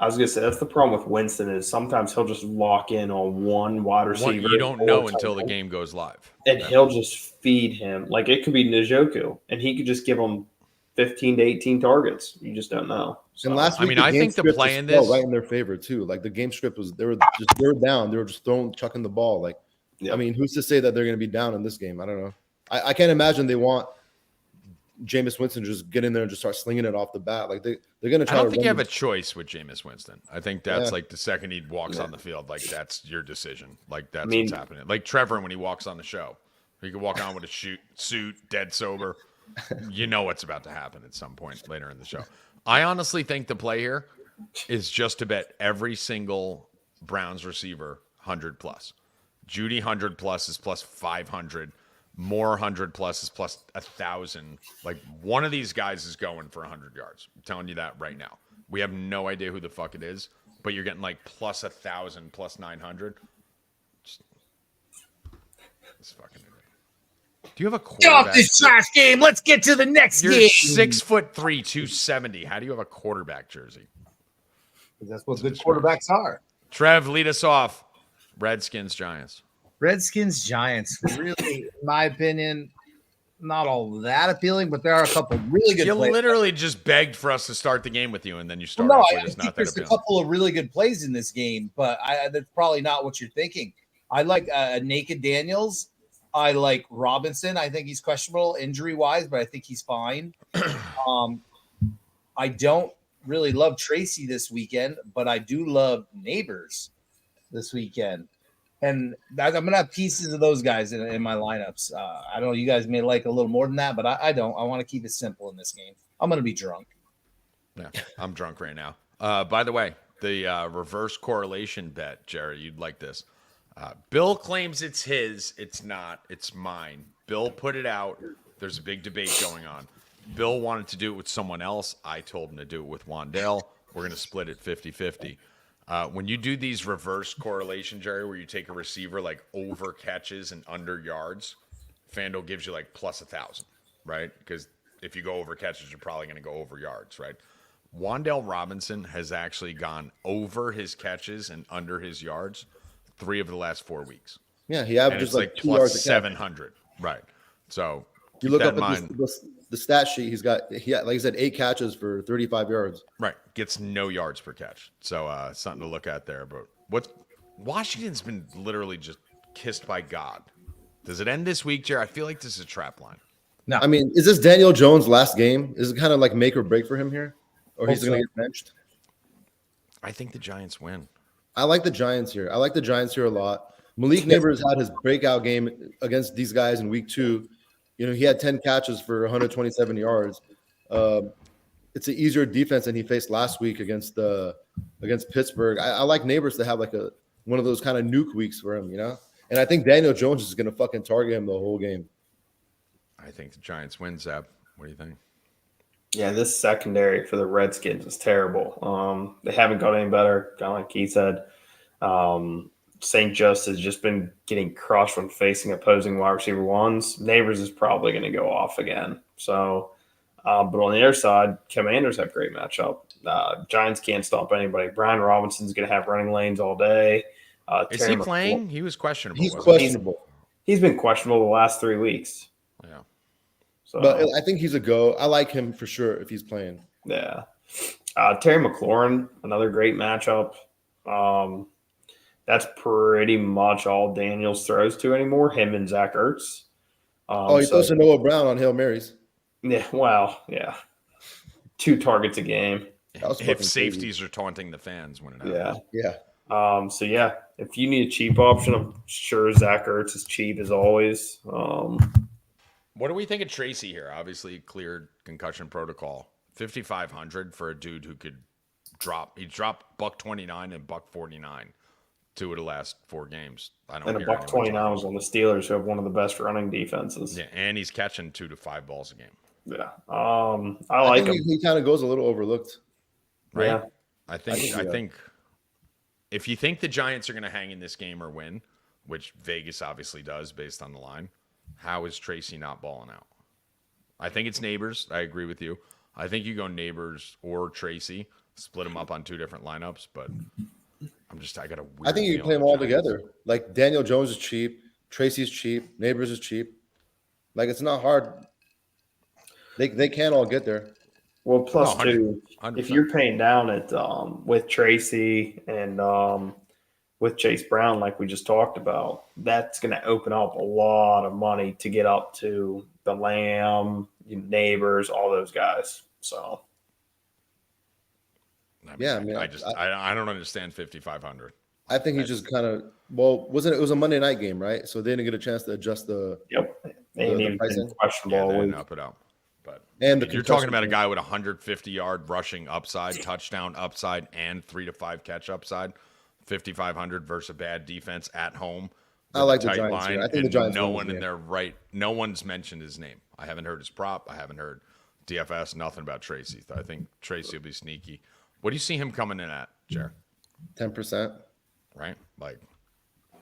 Speaker 3: I was going to say, that's the problem with Winston is sometimes he'll just lock in on one wide receiver.
Speaker 1: You don't know until the game goes live.
Speaker 3: And he'll just feed him. Like, it could be Njoku, and he could just give him 15 to 18 targets. You just don't know. So,
Speaker 4: and last week,
Speaker 1: I think the play in this
Speaker 4: right in their favor, too. Like, the game script was, they were down. They were just chucking the ball. Like, I mean, who's to say that they're going to be down in this game? I don't know. I can't imagine they want Jameis Winston just get in there and just start slinging it off the bat. Like they're going to try.
Speaker 1: I don't think you have a choice with Jameis Winston. I think that's like the second he walks on the field, like that's your decision. Like that's what's happening. Like Trevor when he walks on the show, He could walk on with a suit, dead sober. You know what's about to happen at some point later in the show. I honestly think the play here is just to bet every single Browns receiver 100 plus. Judy 100 plus is plus 500. More 100 plus is plus 1,000. Like, one of these guys is going for 100 yards. I'm telling you that right now. We have no idea who the fuck it is, but you're getting like plus 1,000, plus 900. It's fucking idiot. Do you have a quarterback?
Speaker 2: Get off this trash game. Let's get to the next
Speaker 1: You're
Speaker 2: game.
Speaker 1: 6'3", 270. How do you have a quarterback jersey?
Speaker 2: That's what good quarterbacks are.
Speaker 1: Trev, lead us off. Redskins, Giants.
Speaker 2: Redskins, Giants. Really, in my opinion, not all that appealing, but there are a couple really good
Speaker 1: You
Speaker 2: plays.
Speaker 1: literally just begged for us to start the game with you, and then you started.
Speaker 2: No,
Speaker 1: off
Speaker 2: I
Speaker 1: with it's
Speaker 2: think
Speaker 1: not that
Speaker 2: there's a
Speaker 1: appealing.
Speaker 2: couple of really good plays in this game, but that's probably not what you're thinking. I like Naked Daniels. I like Robinson. I think he's questionable injury-wise, but I think he's fine. I don't really love Tracy this weekend, but I do love Neighbors this weekend. And I'm going to have pieces of those guys in my lineups. I don't know. You guys may like a little more than that, but I don't. I want to keep it simple in this game. I'm going to be drunk.
Speaker 1: Yeah, I'm drunk right now. By the way, the reverse correlation bet, Jerry, you'd like this. Bill claims it's his. It's not. It's mine. Bill put it out. There's a big debate going on. Bill wanted to do it with someone else. I told him to do it with Wandale. We're going to split it 50-50. When you do these reverse correlation, Jerry, where you take a receiver like over catches and under yards, FanDuel gives you like plus 1,000, right? Because if you go over catches, you're probably going to go over yards, right? Wandale Robinson has actually gone over his catches and under his yards 3 of the last 4 weeks.
Speaker 4: Yeah, he
Speaker 1: And
Speaker 4: averages
Speaker 1: it's
Speaker 4: like
Speaker 1: like
Speaker 4: 2
Speaker 1: plus
Speaker 4: yards a catch.
Speaker 1: 700, right? So
Speaker 4: You
Speaker 1: keep
Speaker 4: look
Speaker 1: that
Speaker 4: up
Speaker 1: in
Speaker 4: at
Speaker 1: mind.
Speaker 4: the stat sheet. He had, like I said, 8 catches for 35 yards.
Speaker 1: Right. Gets no yards per catch. So something to look at there. But Washington's been literally just kissed by God. Does it end this week, Jerry? I feel like this is a trap line.
Speaker 2: No.
Speaker 4: I mean, is this Daniel Jones' last game? Is it kind of like make or break for him here? Or he's going to get benched?
Speaker 1: I think the Giants win.
Speaker 4: I like the Giants here. I like the Giants here a lot. Malik Neighbors had his breakout game against these guys in week 2. You know, he had 10 catches for 127 yards. It's an easier defense than he faced last week against Pittsburgh. I like Neighbors to have like one of those kind of nuke weeks for him, you know? And I think Daniel Jones is going to fucking target him the whole game.
Speaker 1: I think the Giants win, Zeb. What do you think?
Speaker 3: Yeah, this secondary for the Redskins is terrible. They haven't got any better, kind of like Keith said. St. Just has just been getting crushed when facing opposing wide receiver ones. Neighbors is probably going to go off again. So, but on the other side, Commanders have great matchup. Giants can't stop anybody. Brian Robinson's going to have running lanes all day.
Speaker 1: Is he playing? He was questionable.
Speaker 4: He's
Speaker 1: wasn't
Speaker 4: questionable.
Speaker 3: He's been questionable the last 3 weeks.
Speaker 1: he? Yeah.
Speaker 3: So,
Speaker 4: But I think he's a go. I like him for sure if he's playing.
Speaker 3: yeah. Terry McLaurin, another great matchup. That's pretty much all Daniels throws to anymore, him and Zach Ertz.
Speaker 4: He throws to Noah Brown on Hail Marys.
Speaker 3: Yeah, well, yeah. 2 targets a game.
Speaker 1: If safeties are taunting the fans when it happens.
Speaker 3: Yeah.
Speaker 4: Yeah.
Speaker 3: So, yeah, if you need a cheap option, I'm sure Zach Ertz is cheap as always.
Speaker 1: What do we think of Tracy here? Obviously cleared concussion protocol. 5,500 for a dude who could drop. He dropped $129 and $149 2 of the last 4 games. I don't.
Speaker 3: And a $129 was on the Steelers, who have one of the best running defenses.
Speaker 1: Yeah, and he's catching 2 to 5 balls a game.
Speaker 3: Yeah. I like him.
Speaker 4: He kind of goes a little overlooked.
Speaker 1: Right.
Speaker 3: Yeah.
Speaker 1: I think if you think the Giants are going to hang in this game or win, which Vegas obviously does based on the line, how is Tracy not balling out? I think it's Neighbors. I agree with you. I think you go Neighbors or Tracy, split them up on 2 different lineups, but I got a weird
Speaker 4: I think you can play them all together. Like Daniel Jones is cheap, Tracy's cheap, Neighbors is cheap. Like it's not hard. They can all get there.
Speaker 3: Well, plus
Speaker 1: 100%.
Speaker 3: 2, if you're paying down at with Tracy and with Chase Brown, like we just talked about, that's going to open up a lot of money to get up to the Lamb, Neighbors, all those guys. So,
Speaker 1: I don't understand 5,500.
Speaker 4: I think he's just kind of wasn't it was a Monday night game, right? So they didn't get a chance to adjust the
Speaker 3: Ain't even
Speaker 4: pricing.
Speaker 3: been questionable
Speaker 1: Yeah,
Speaker 3: all
Speaker 1: they
Speaker 3: week.
Speaker 1: didn't up it up. But
Speaker 4: And
Speaker 1: you're talking about a guy with 150-yard rushing upside, touchdown upside, and 3 to 5 catch upside. 5,500 versus a bad defense at home.
Speaker 4: I like
Speaker 1: the
Speaker 4: the
Speaker 1: tight
Speaker 4: Giants here.
Speaker 1: line,
Speaker 4: I think the
Speaker 1: and
Speaker 4: Giants
Speaker 1: no
Speaker 4: win this
Speaker 1: one in
Speaker 4: game.
Speaker 1: their right. No one's mentioned his name. I haven't heard his prop. I haven't heard DFS. Nothing about Tracy. I think Tracy will be sneaky. What do you see him coming in at, Jared?
Speaker 4: 10%,
Speaker 1: Right? Like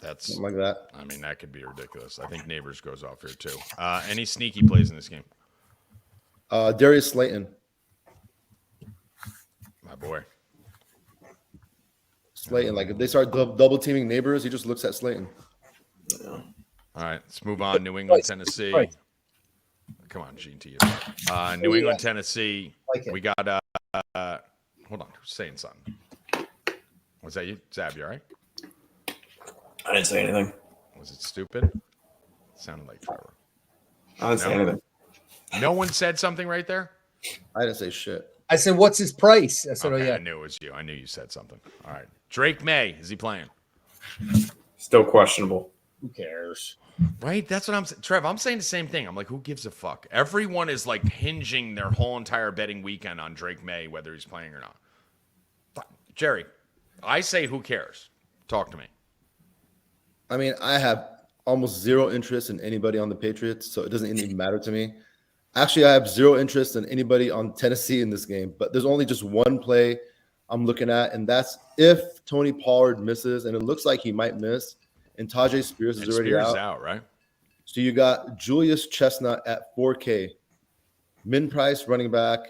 Speaker 1: that's
Speaker 4: something like that.
Speaker 1: I mean, that could be ridiculous. I think Neighbors goes off here too. Any sneaky plays in this game?
Speaker 4: Darius Slayton.
Speaker 1: My boy.
Speaker 4: Slayton, like if they start double teaming Neighbors, he just looks at Slayton.
Speaker 1: All right, let's move on. New England, Tennessee. Come on, GT. New England, Tennessee. We got. Hold on, who's saying something? Was that you, Zab? You all right?
Speaker 3: I didn't say anything.
Speaker 1: Was it stupid? It sounded like Trevor.
Speaker 3: I didn't say anything.
Speaker 1: No one said something right there.
Speaker 4: I didn't say shit.
Speaker 2: I said, "What's his price?" I said,
Speaker 1: Okay,
Speaker 2: "Oh yeah."
Speaker 1: I knew it was you. I knew you said something. All right, Drake May. Is he playing?
Speaker 3: Still questionable.
Speaker 2: Who cares?
Speaker 1: Right? That's what I'm saying. Trev, I'm saying the same thing. I'm like, who gives a fuck? Everyone is like hinging their whole entire betting weekend on Drake May, whether he's playing or not. Jerry, I say who cares? Talk to me.
Speaker 4: I mean, I have almost zero interest in anybody on the Patriots, so it doesn't even matter to me. Actually, I have zero interest in anybody on Tennessee in this game, but there's only just one play I'm looking at, and that's if Tony Pollard misses, and it looks like he might miss, and Tajay Spears is already out.
Speaker 1: Right?
Speaker 4: So you got Julius Chestnut at 4K. Min price running back.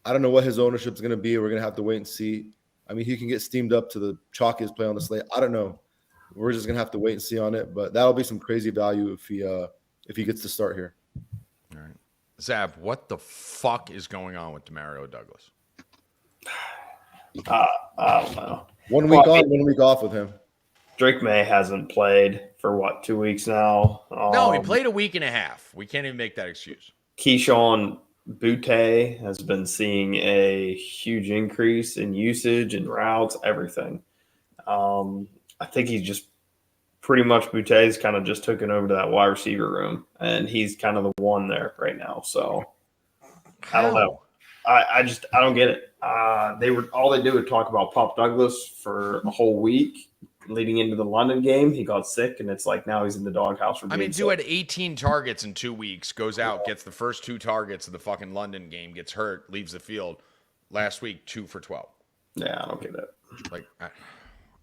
Speaker 4: I don't know what his ownership is going to be. We're going to have to wait and see. I mean, he can get steamed up to the chalkiest play on the slate. I don't know. We're just going to have to wait and see on it, but that'll be some crazy value if he gets to start here.
Speaker 1: All right. Zab, what the fuck is going on with Demario Douglas?
Speaker 3: I don't know.
Speaker 4: 1 week on, 1 week off with him.
Speaker 3: Drake May hasn't played for 2 weeks now.
Speaker 1: No, he played a week and a half. We can't even make that excuse.
Speaker 3: Keyshawn Butte has been seeing a huge increase in usage and routes, everything. I think he's just pretty much Butte's kind of just taken over to that wide receiver room, and he's kind of the one there right now. So I don't know. I don't get it. All they do is talk about Pop Douglas for a whole week leading into the London game. He got sick, and it's like now he's in the doghouse.
Speaker 1: I mean, dude had 18 targets in 2 weeks, goes out, gets the first 2 targets of the fucking London game, gets hurt, leaves the field. Last week, 2 for 12.
Speaker 3: Yeah, I don't get it.
Speaker 1: Like,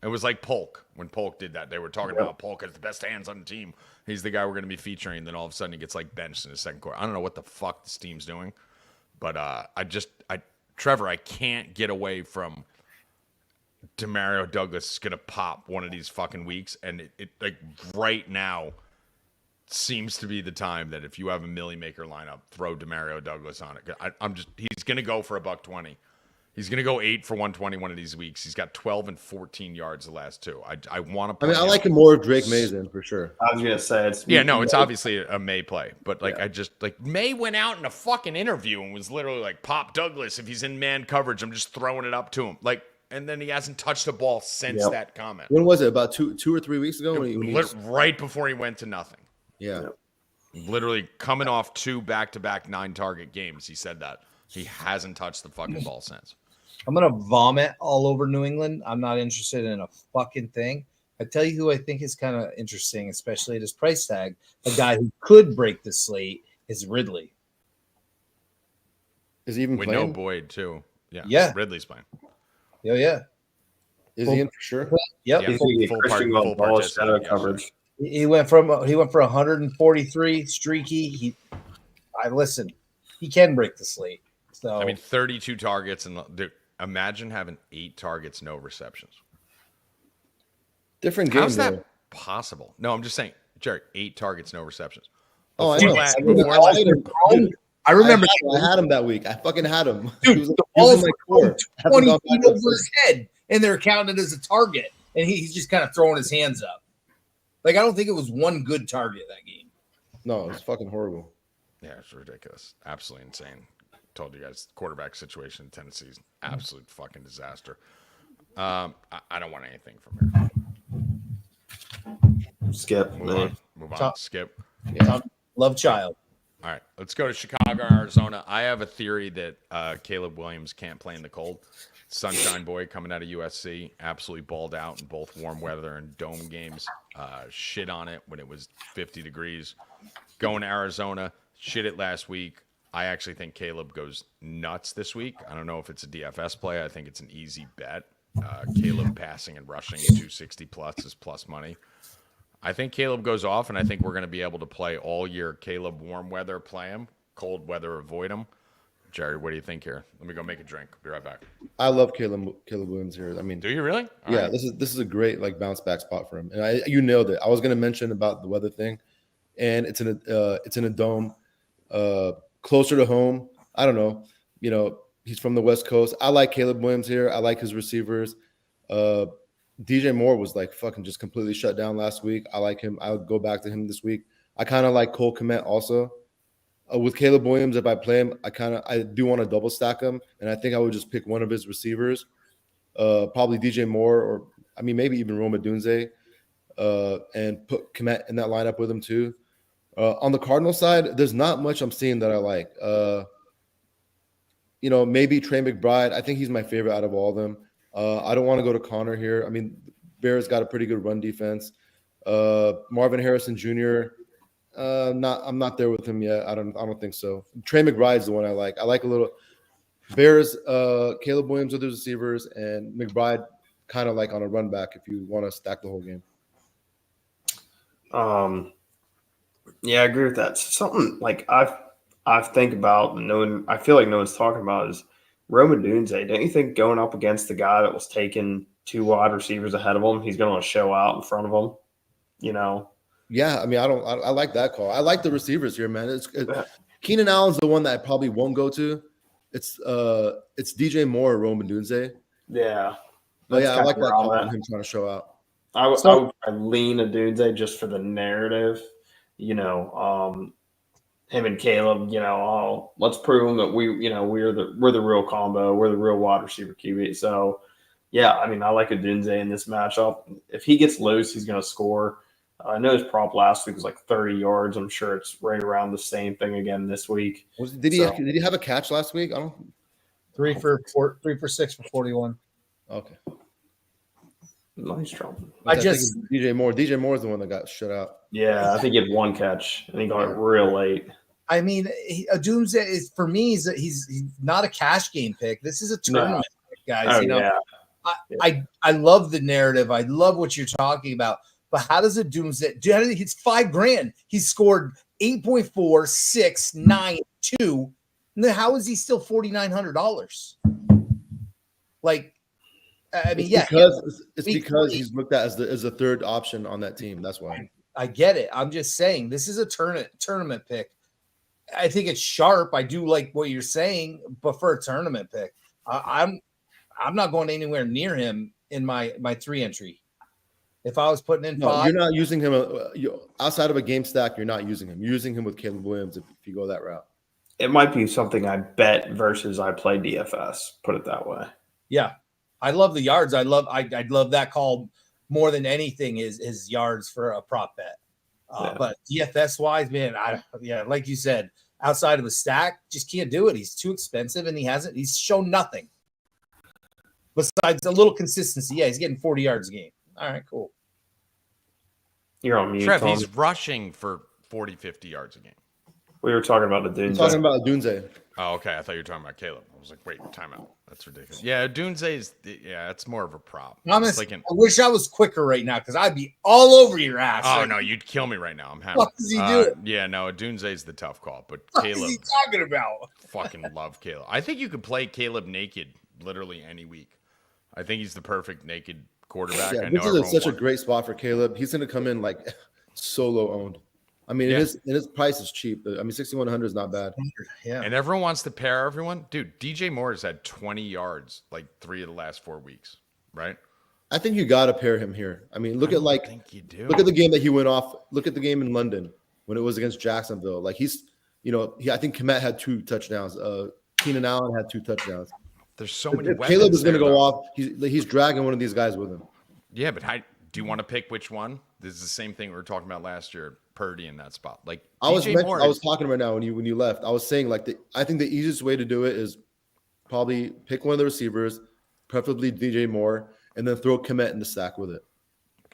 Speaker 1: it was like Polk. When Polk did that, they were talking about Polk has the best hands on the team. He's the guy we're going to be featuring. Then all of a sudden, he gets like benched in the second quarter. I don't know what the fuck this team's doing, but Trevor, I can't get away from Demario Douglas is going to pop one of these fucking weeks, and it like right now seems to be the time that if you have a Millie Maker lineup, throw Demario Douglas on it. He's going to go for $120. He's going to go 8 for 120 one of these weeks. He's got 12 and 14 yards the last 2. I want to.
Speaker 4: I mean, I like him more if Drake May's in for sure.
Speaker 3: I was gonna say it's
Speaker 1: it's obviously a May play, but like I just like May went out in a fucking interview and was literally like, "Pop Douglas, if he's in man coverage, I'm just throwing it up to him." Like, and then he hasn't touched the ball since that comment.
Speaker 4: When was it? About two or 3 weeks ago?
Speaker 1: Right before he went to nothing.
Speaker 4: Yeah.
Speaker 1: Literally coming off 2 back-to-back 9-target games, he said that he hasn't touched the fucking ball since.
Speaker 2: I'm gonna vomit all over New England. I'm not interested in a fucking thing. I tell you who I think is kind of interesting, especially at his price tag. A guy who could break the slate is Ridley.
Speaker 4: Is he even
Speaker 1: we
Speaker 4: playing?
Speaker 1: know Boyd too.
Speaker 2: Yeah.
Speaker 1: Ridley's playing.
Speaker 2: Oh yeah.
Speaker 4: Is he in for sure?
Speaker 2: Yep.
Speaker 1: Yeah, full
Speaker 3: shadow coverage.
Speaker 2: He went for 143 streaky. He can break the slate. So
Speaker 1: I mean, 32 targets and dude, imagine having 8 targets, no receptions.
Speaker 4: Different game.
Speaker 1: How's that possible? No, I'm just saying, Jerry, 8 targets, no receptions.
Speaker 4: Oh, I
Speaker 2: know. I remember
Speaker 4: I had him that week. I fucking had him.
Speaker 2: Dude, the ball's like 20 feet over his head, and they're counting it as a target, and he's just kind of throwing his hands up. Like, I don't think it was one good target that game.
Speaker 4: No, it's fucking horrible.
Speaker 1: Yeah, it's ridiculous. Absolutely insane. Told you guys, quarterback situation in Tennessee is an absolute fucking disaster. I don't want anything from here.
Speaker 3: Skip.
Speaker 1: Move on. Skip.
Speaker 2: Yeah. Love child.
Speaker 1: All right, let's go to Chicago, Arizona. I have a theory that Caleb Williams can't play in the cold. Sunshine Boy coming out of USC, absolutely balled out in both warm weather and dome games. Shit on it when it was 50 degrees. Going to Arizona, shit it last week. I actually think Caleb goes nuts this week. I don't know if it's a DFS play. I think it's an easy bet. Caleb passing and rushing 260 plus is plus money. I think Caleb goes off, and I think we're going to be able to play all year. Caleb, warm weather, play him. Cold weather, avoid him. Jerry, what do you think here? Let me go make a drink. Be right back.
Speaker 4: I love Caleb Williams here. I mean,
Speaker 1: do you really?
Speaker 4: All right. This is a great like bounce back spot for him. And you nailed it. I was going to mention about the weather thing, and it's in a dome, closer to home. I don't know. You know, he's from the West Coast. I like Caleb Williams here. I like his receivers. DJ Moore was like fucking just completely shut down last week. I like him. I would go back to him this week. I kind of like Cole Kmet also. With Caleb Williams, if I play him, I do want to double stack him, and I think I would just pick one of his receivers, probably DJ Moore, or I mean maybe even Roma Dunze, and put Kmet in that lineup with him too. On the Cardinal side, there's not much I'm seeing that I like. You know, maybe Trey McBride. I think he's my favorite out of all of them. I don't want to go to Connor here. I mean, Bears got a pretty good run defense. Marvin Harrison Jr. I'm not there with him yet. I don't think so. Trey McBride is the one I like. I like a little Bears. Caleb Williams with the receivers, and McBride kind of like on a run back if you want to stack the whole game.
Speaker 3: Yeah, I agree with that. Something like I think about I feel like no one's talking about is Roma Dunze. Don't you think going up against the guy that was taking 2 wide receivers ahead of him, he's going to show out in front of him? You know.
Speaker 4: Yeah, I mean, I like that call. I like the receivers here, man. Keenan Allen's the one that I probably won't go to. It's DJ Moore or Roman Dunze.
Speaker 3: Yeah.
Speaker 4: But yeah, I like that call on him trying to show out.
Speaker 3: I would lean a Dunze just for the narrative. You know, him and Caleb, you know, let's prove them that we're the real combo. We're the real wide receiver QB. So, yeah, I mean, I like a Dunze in this matchup. If he gets loose, he's going to score. I know his prop last week was like 30 yards. I'm sure it's right around the same thing again this week.
Speaker 4: Did he have a catch last week?
Speaker 2: 3 for 6 for 41.
Speaker 4: Okay.
Speaker 3: Nice jump.
Speaker 4: DJ Moore. DJ Moore is the one that got shut out.
Speaker 3: Yeah, I think he had 1 catch. I think he got it real late.
Speaker 2: I mean, Doomsday is for me. He's not a cash game pick. This is a tournament pick, guys.
Speaker 3: Oh,
Speaker 2: you know,
Speaker 3: yeah.
Speaker 2: I love the narrative. I love what you're talking about. But how does a Doomsday? It's $5,000. He scored 8.4, 6, 9, 2. And then how is he still $4,900? Like, I mean,
Speaker 4: it's because he's looked at as a third option on that team. That's why.
Speaker 2: I get it. I'm just saying this is a tournament pick. I think it's sharp. I do like what you're saying, but for a tournament pick, I'm not going anywhere near him in my 3 entry. If I was putting in 5,
Speaker 4: you're not using him outside of a game stack. You're not using him. You're using him with Caleb Williams if you go that route.
Speaker 3: It might be something I bet versus I play DFS. Put it that way.
Speaker 2: Yeah, I love the yards. I love that call more than anything. Is yards for a prop bet. But DFS wise, man, like you said, outside of a stack, just can't do it. He's too expensive, and he's shown nothing besides a little consistency. Yeah, he's getting 40 yards a game. All right, cool.
Speaker 3: You're on mute.
Speaker 1: Trev,
Speaker 3: Tom.
Speaker 1: he's rushing for 40, 50 yards a game.
Speaker 3: We were talking about the Dunze.
Speaker 4: Talking about Dunze.
Speaker 1: Oh, okay. I thought you were talking about Caleb. I was like, wait, timeout. That's ridiculous. Yeah, Dunze it's more of a prop.
Speaker 2: Honestly, I wish I was quicker right now because I'd be all over your ass.
Speaker 1: Oh, no, you'd kill me right now. I'm happy.
Speaker 2: What does he do?
Speaker 1: Yeah, no, Dunze's the tough call, but
Speaker 2: what
Speaker 1: Caleb.
Speaker 2: What is he talking about?
Speaker 1: Fucking love Caleb. I think you could play Caleb naked literally any week. I think he's the perfect naked quarterback.
Speaker 4: Yeah, this is such a great spot for Caleb. He's going to come in like solo owned. I mean, his price is cheap. I mean, 6,100 is not bad.
Speaker 2: Yeah.
Speaker 1: And everyone wants to pair everyone. Dude, DJ Moore has had 20 yards like 3 of the last 4 weeks, right?
Speaker 4: I think you got to pair him here. I mean, look at the game that he went off. Look at the game in London when it was against Jacksonville. Like I think Kmet had 2 touchdowns. Keenan Allen had 2 touchdowns.
Speaker 1: There's so many
Speaker 4: If
Speaker 1: weapons.
Speaker 4: Caleb is going to
Speaker 1: there,
Speaker 4: go
Speaker 1: though.
Speaker 4: off, he's dragging one of these guys with him.
Speaker 1: Yeah, but do you want to pick which one? This is the same thing we were talking about last year. Purdy in that spot. Like
Speaker 4: I was
Speaker 1: Moore
Speaker 4: talking right now when you left. I was saying like I think the easiest way to do it is probably pick one of the receivers, preferably DJ Moore, and then throw Kmet in the stack with it.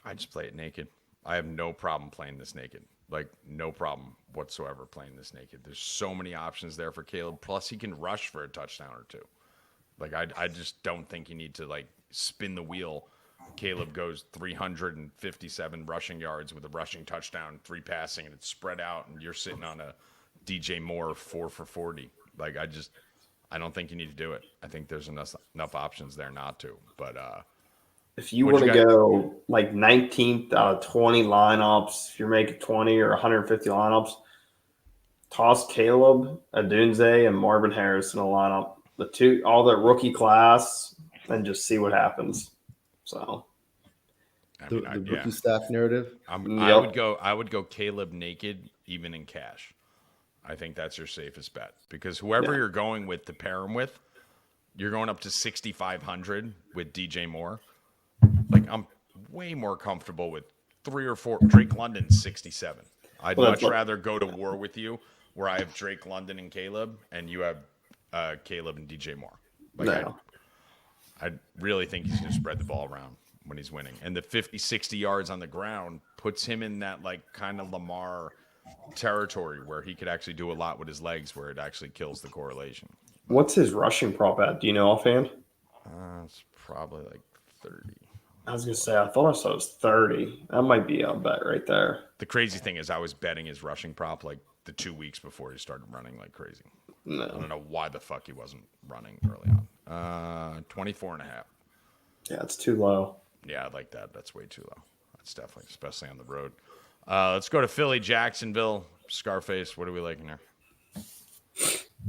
Speaker 1: I just play it naked. I have no problem playing this naked. Like no problem whatsoever playing this naked. There's so many options there for Caleb. Plus he can rush for a touchdown or two. Like I just don't think you need to like spin the wheel. Caleb goes 357 rushing yards with a rushing touchdown, 3 passing, and it's spread out, and you're sitting on a DJ Moore 4 for 40. Like I don't think you need to do it. I think there's enough options there not to. But
Speaker 3: if you were to go like 19th out of 20 lineups, if you're making 20 or 150 lineups, toss Caleb, Adunze, and Marvin Harris in a lineup. All the rookie class, and just see what happens. So
Speaker 4: the rookie staff narrative.
Speaker 1: I would go Caleb naked, even in cash. I think that's your safest bet because whoever you're going with to pair him with, you're going up to 6,500 with DJ Moore. Like I'm way more comfortable with 3 or 4. Drake London 67. I'd much rather go to war with you where I have Drake London and Caleb, and you have Caleb and DJ Moore. Like I really think he's going to spread the ball around when he's winning. And the 50, 60 yards on the ground puts him in that like kind of Lamar territory where he could actually do a lot with his legs where it actually kills the correlation.
Speaker 3: What's his rushing prop at? Do you know offhand?
Speaker 1: It's probably like 30.
Speaker 3: I was going to say, I thought I saw it was 30. That might be a bet right there.
Speaker 1: The crazy thing is I was betting his rushing prop like the 2 weeks before he started running like crazy.
Speaker 3: No.
Speaker 1: I don't know why the fuck he wasn't running early on. 24 and a half.
Speaker 3: Yeah, it's too low.
Speaker 1: Yeah, I like that. That's way too low. That's definitely, especially on the road. Let's go to Philly, Jacksonville. Scarface, what are we liking there?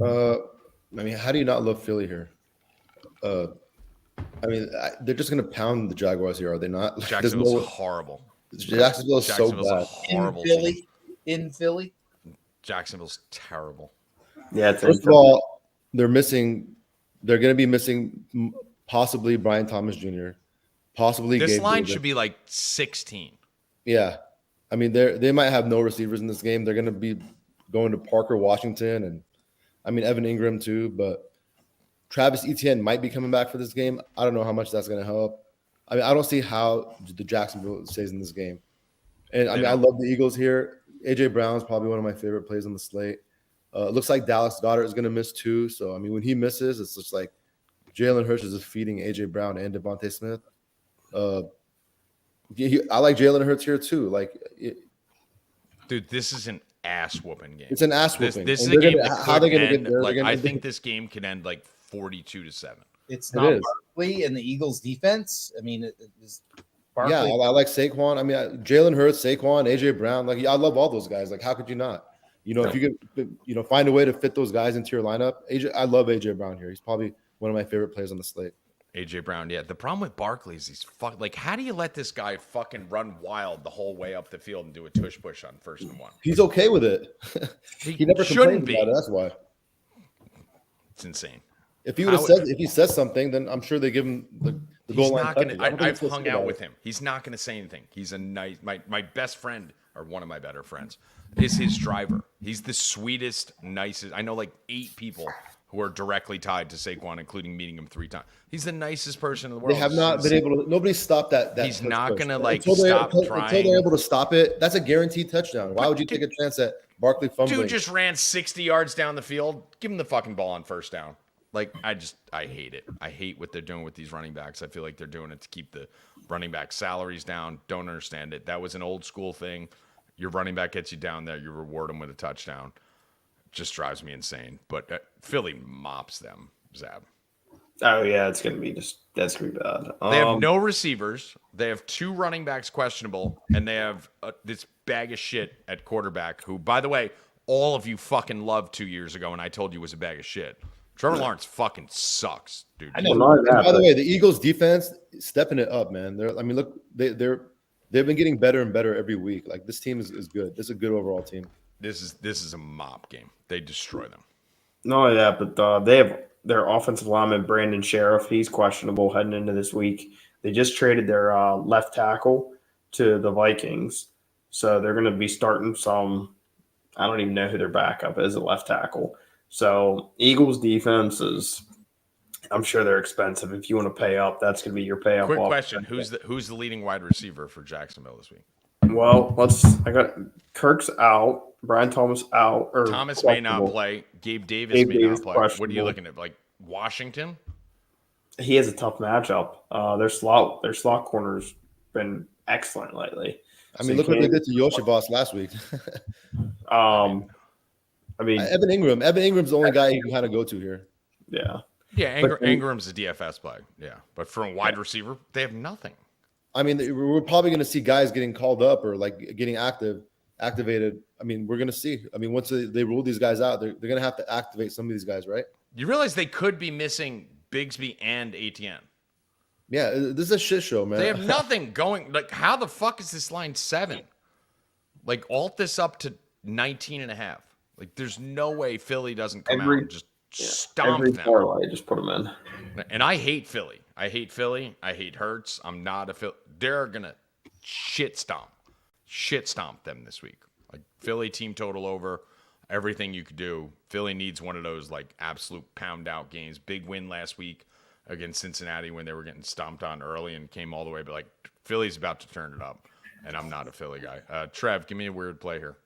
Speaker 4: I mean, how do you not love Philly here? I mean, they're just going to pound the Jaguars here, are they not?
Speaker 1: Jacksonville's horrible.
Speaker 4: Jacksonville's so bad.
Speaker 1: A horrible
Speaker 2: In Philly?
Speaker 1: Jacksonville's terrible.
Speaker 3: Yeah,
Speaker 4: first of all, they're going to be missing possibly Brian Thomas Jr., possibly
Speaker 1: this
Speaker 4: Gabe
Speaker 1: line
Speaker 4: Davis.
Speaker 1: should be like 16.
Speaker 4: Yeah. I mean, they might have no receivers in this game. They're going to be going to Parker Washington and, I mean, Evan Ingram too, but Travis Etienne might be coming back for this game. I don't know how much that's going to help. I mean, I don't see how the Jacksonville stays in this game. And, I mean, I love the Eagles here. A.J. Brown's probably one of my favorite plays on the slate. It looks like Dallas Goedert is going to miss too. So, I mean, when he misses, it's just like Jalen Hurts is just feeding A.J. Brown and Devontae Smith. I like Jalen Hurts here too.
Speaker 1: Dude, this is an ass whooping game.
Speaker 4: It's an ass whooping.
Speaker 1: This is a game that could end. Like, I think this game could end like 42-7.
Speaker 2: It's not Barkley and the Eagles defense. I mean, it's Barkley.
Speaker 4: Yeah, I like Saquon. I mean, Jalen Hurts, Saquon, A.J. Brown. Like, I love all those guys. Like, how could you not? You know, if you could, find a way to fit those guys into your lineup. I love A.J. Brown here. He's probably one of my favorite players on the slate.
Speaker 1: A.J. Brown, yeah. The problem with Barkley is he's like, how do you let this guy fucking run wild the whole way up the field and do a tush push on 1st and 1?
Speaker 4: He's okay with it.
Speaker 1: He
Speaker 4: never
Speaker 1: shouldn't be.
Speaker 4: About it. That's why.
Speaker 1: It's insane.
Speaker 4: If he says something, then I'm sure they give him the goal line.
Speaker 1: I've hung out with him. He's not going to say anything. He's a nice. My best friend, or one of my better friends, is his driver. He's the sweetest, nicest. I know like 8 people who are directly tied to Saquon, including meeting him 3 times. He's the nicest person in the world.
Speaker 4: They have not been able to. Nobody stopped that.
Speaker 1: He's not going to
Speaker 4: stop
Speaker 1: trying.
Speaker 4: Until they're able to stop it, that's a guaranteed touchdown. Why would you take a chance at Barkley fumbling?
Speaker 1: Dude just ran 60 yards down the field. Give him the fucking ball on 1st down. Like, I hate it. I hate what they're doing with these running backs. I feel like they're doing it to keep the running back salaries down. Don't understand it. That was an old school thing. Your running back gets you down there. You reward them with a touchdown. Just drives me insane. But Philly mops them, Zab.
Speaker 3: Oh, yeah, that's going to be bad.
Speaker 1: They have no receivers. They have 2 running backs questionable. And they have this bag of shit at quarterback who, by the way, all of you fucking loved 2 years ago and I told you was a bag of shit. Trevor Lawrence fucking sucks, dude.
Speaker 3: I know that.
Speaker 4: By the way, the Eagles defense stepping it up, man. They've been getting better and better every week. Like, this team is good. This is a good overall team.
Speaker 1: This is a mop game. They destroy them.
Speaker 3: No, yeah, but they their offensive lineman, Brandon Sheriff, he's questionable heading into this week. They just traded their left tackle to the Vikings. So they're going to be starting some – I don't even know who their backup is, a left tackle. So Eagles defense is – I'm sure they're expensive. If you want to pay up, that's going to be your pay up.
Speaker 1: Quick question: Who's the leading wide receiver for Jacksonville this week?
Speaker 3: Well, I got Kirk's out, Brian Thomas out. Or
Speaker 1: Thomas may not play. Gabe Davis may not play. What are you looking at? Like Washington?
Speaker 3: He has a tough matchup. Their slot corner's been excellent lately.
Speaker 4: I mean, look what they did to Yoshibas last week.
Speaker 3: I mean,
Speaker 4: Evan Ingram. Evan Ingram's the only guy you can kind of go to here.
Speaker 3: Yeah.
Speaker 1: Yeah, Ingram's a DFS play. Yeah, but for a wide receiver, they have nothing.
Speaker 4: I mean, we're probably going to see guys getting called up or like getting activated. I mean, we're going to see. I mean, once they rule these guys out, they're going to have to activate some of these guys, right?
Speaker 1: You realize they could be missing Bigsby and ATN.
Speaker 4: Yeah, this is a shit show, man.
Speaker 1: They have nothing going. Like, how the fuck is this line 7? Like, alt this up to 19.5. Like, there's no way Philly doesn't come out and just stomp them.
Speaker 3: Parlay, just put them in.
Speaker 1: And I hate Philly. I hate Hurts. I'm not a Philly. They're gonna shit stomp them this week. Like Philly team total over. Everything you could do. Philly needs one of those like absolute pound out games. Big win last week against Cincinnati when they were getting stomped on early and came all the way. But like Philly's about to turn it up, and I'm not a Philly guy. Trev, give me a weird play here.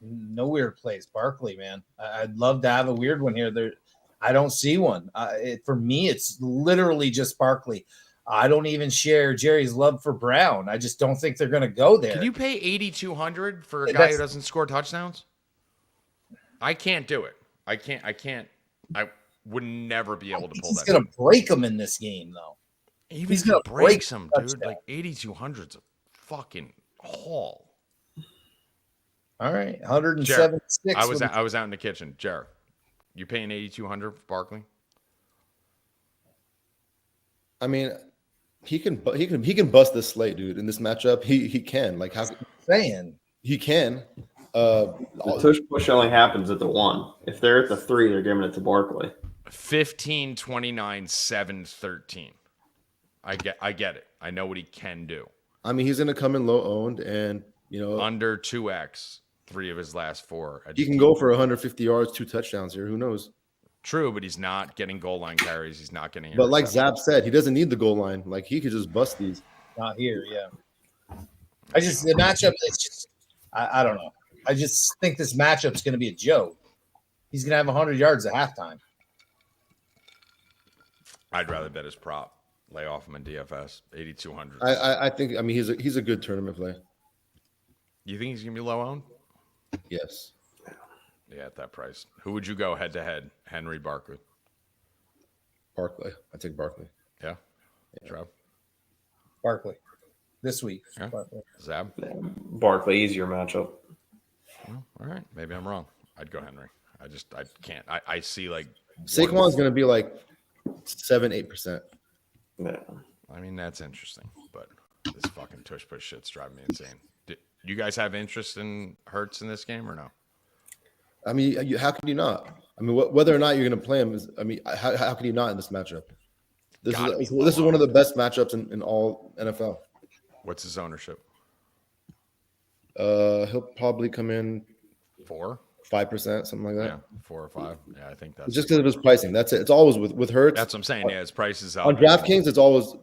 Speaker 2: No weird plays. Barkley, man. I'd love to have a weird one here. I don't see one. For me, it's literally just Barkley. I don't even share Jerry's love for Brown. I just don't think they're going to go there.
Speaker 1: Can you pay $8,200 for a guy who doesn't score touchdowns? I can't do it. I can't. I would never be able to pull that.
Speaker 2: He's going to break them in this game, though.
Speaker 1: Even if he breaks them, dude. Like 8,200's a fucking haul.
Speaker 2: All right, 176.
Speaker 1: Jared, I was out in the kitchen. Jared, you paying $8,200 for Barkley?
Speaker 4: I mean, he can bust this slate, dude. In this matchup, he can. Like how
Speaker 2: saying
Speaker 4: he can.
Speaker 3: The tush push only happens at the 1. If they're at the 3, they're giving it to Barkley.
Speaker 1: 15, 29, 7, 13. I get it. I know what he can do.
Speaker 4: I mean, he's gonna come in low owned and
Speaker 1: under 2x. 3 of his last 4.
Speaker 4: He can go for 150 yards, 2 touchdowns here. Who knows?
Speaker 1: True, but he's not getting goal line carries. He's not getting.
Speaker 4: But like Zab said, he doesn't need the goal line. Like he could just bust these.
Speaker 2: Not here, yeah. The matchup. It's just I don't know. I just think this matchup's going to be a joke. He's going to have 100 yards at halftime.
Speaker 1: I'd rather bet his prop. Lay off him in DFS. 8,200.
Speaker 4: I think. I mean, he's a good tournament play.
Speaker 1: You think he's going to be low owned?
Speaker 4: Yes.
Speaker 1: Yeah, at that price. Who would you go head to head? Henry, Barkley.
Speaker 4: Barkley. I take Barkley.
Speaker 1: Yeah. Trev.
Speaker 2: Barkley. This week.
Speaker 1: Yeah. Zab.
Speaker 3: Barkley, easier matchup.
Speaker 1: Well, all right. Maybe I'm wrong. I'd go Henry. I can't. I see like
Speaker 4: Saquon's going to be like 7-8%.
Speaker 3: Yeah.
Speaker 1: I mean, that's interesting, but this fucking tush push shit's driving me insane. You guys have interest in Hurts in this game or no?
Speaker 4: I mean, how could you not? I mean, whether or not you're going to play him is. I mean, how could you not in this matchup? This is one of the best matchups in all NFL.
Speaker 1: What's his ownership?
Speaker 4: He'll probably come in
Speaker 1: 4,
Speaker 4: 5%, something like that.
Speaker 1: Yeah, 4 or 5. Yeah, I think that's
Speaker 4: just because of his pricing. That's it. It's always with Hurts.
Speaker 1: That's what I'm saying. Yeah, his price is up.
Speaker 4: On DraftKings, it's always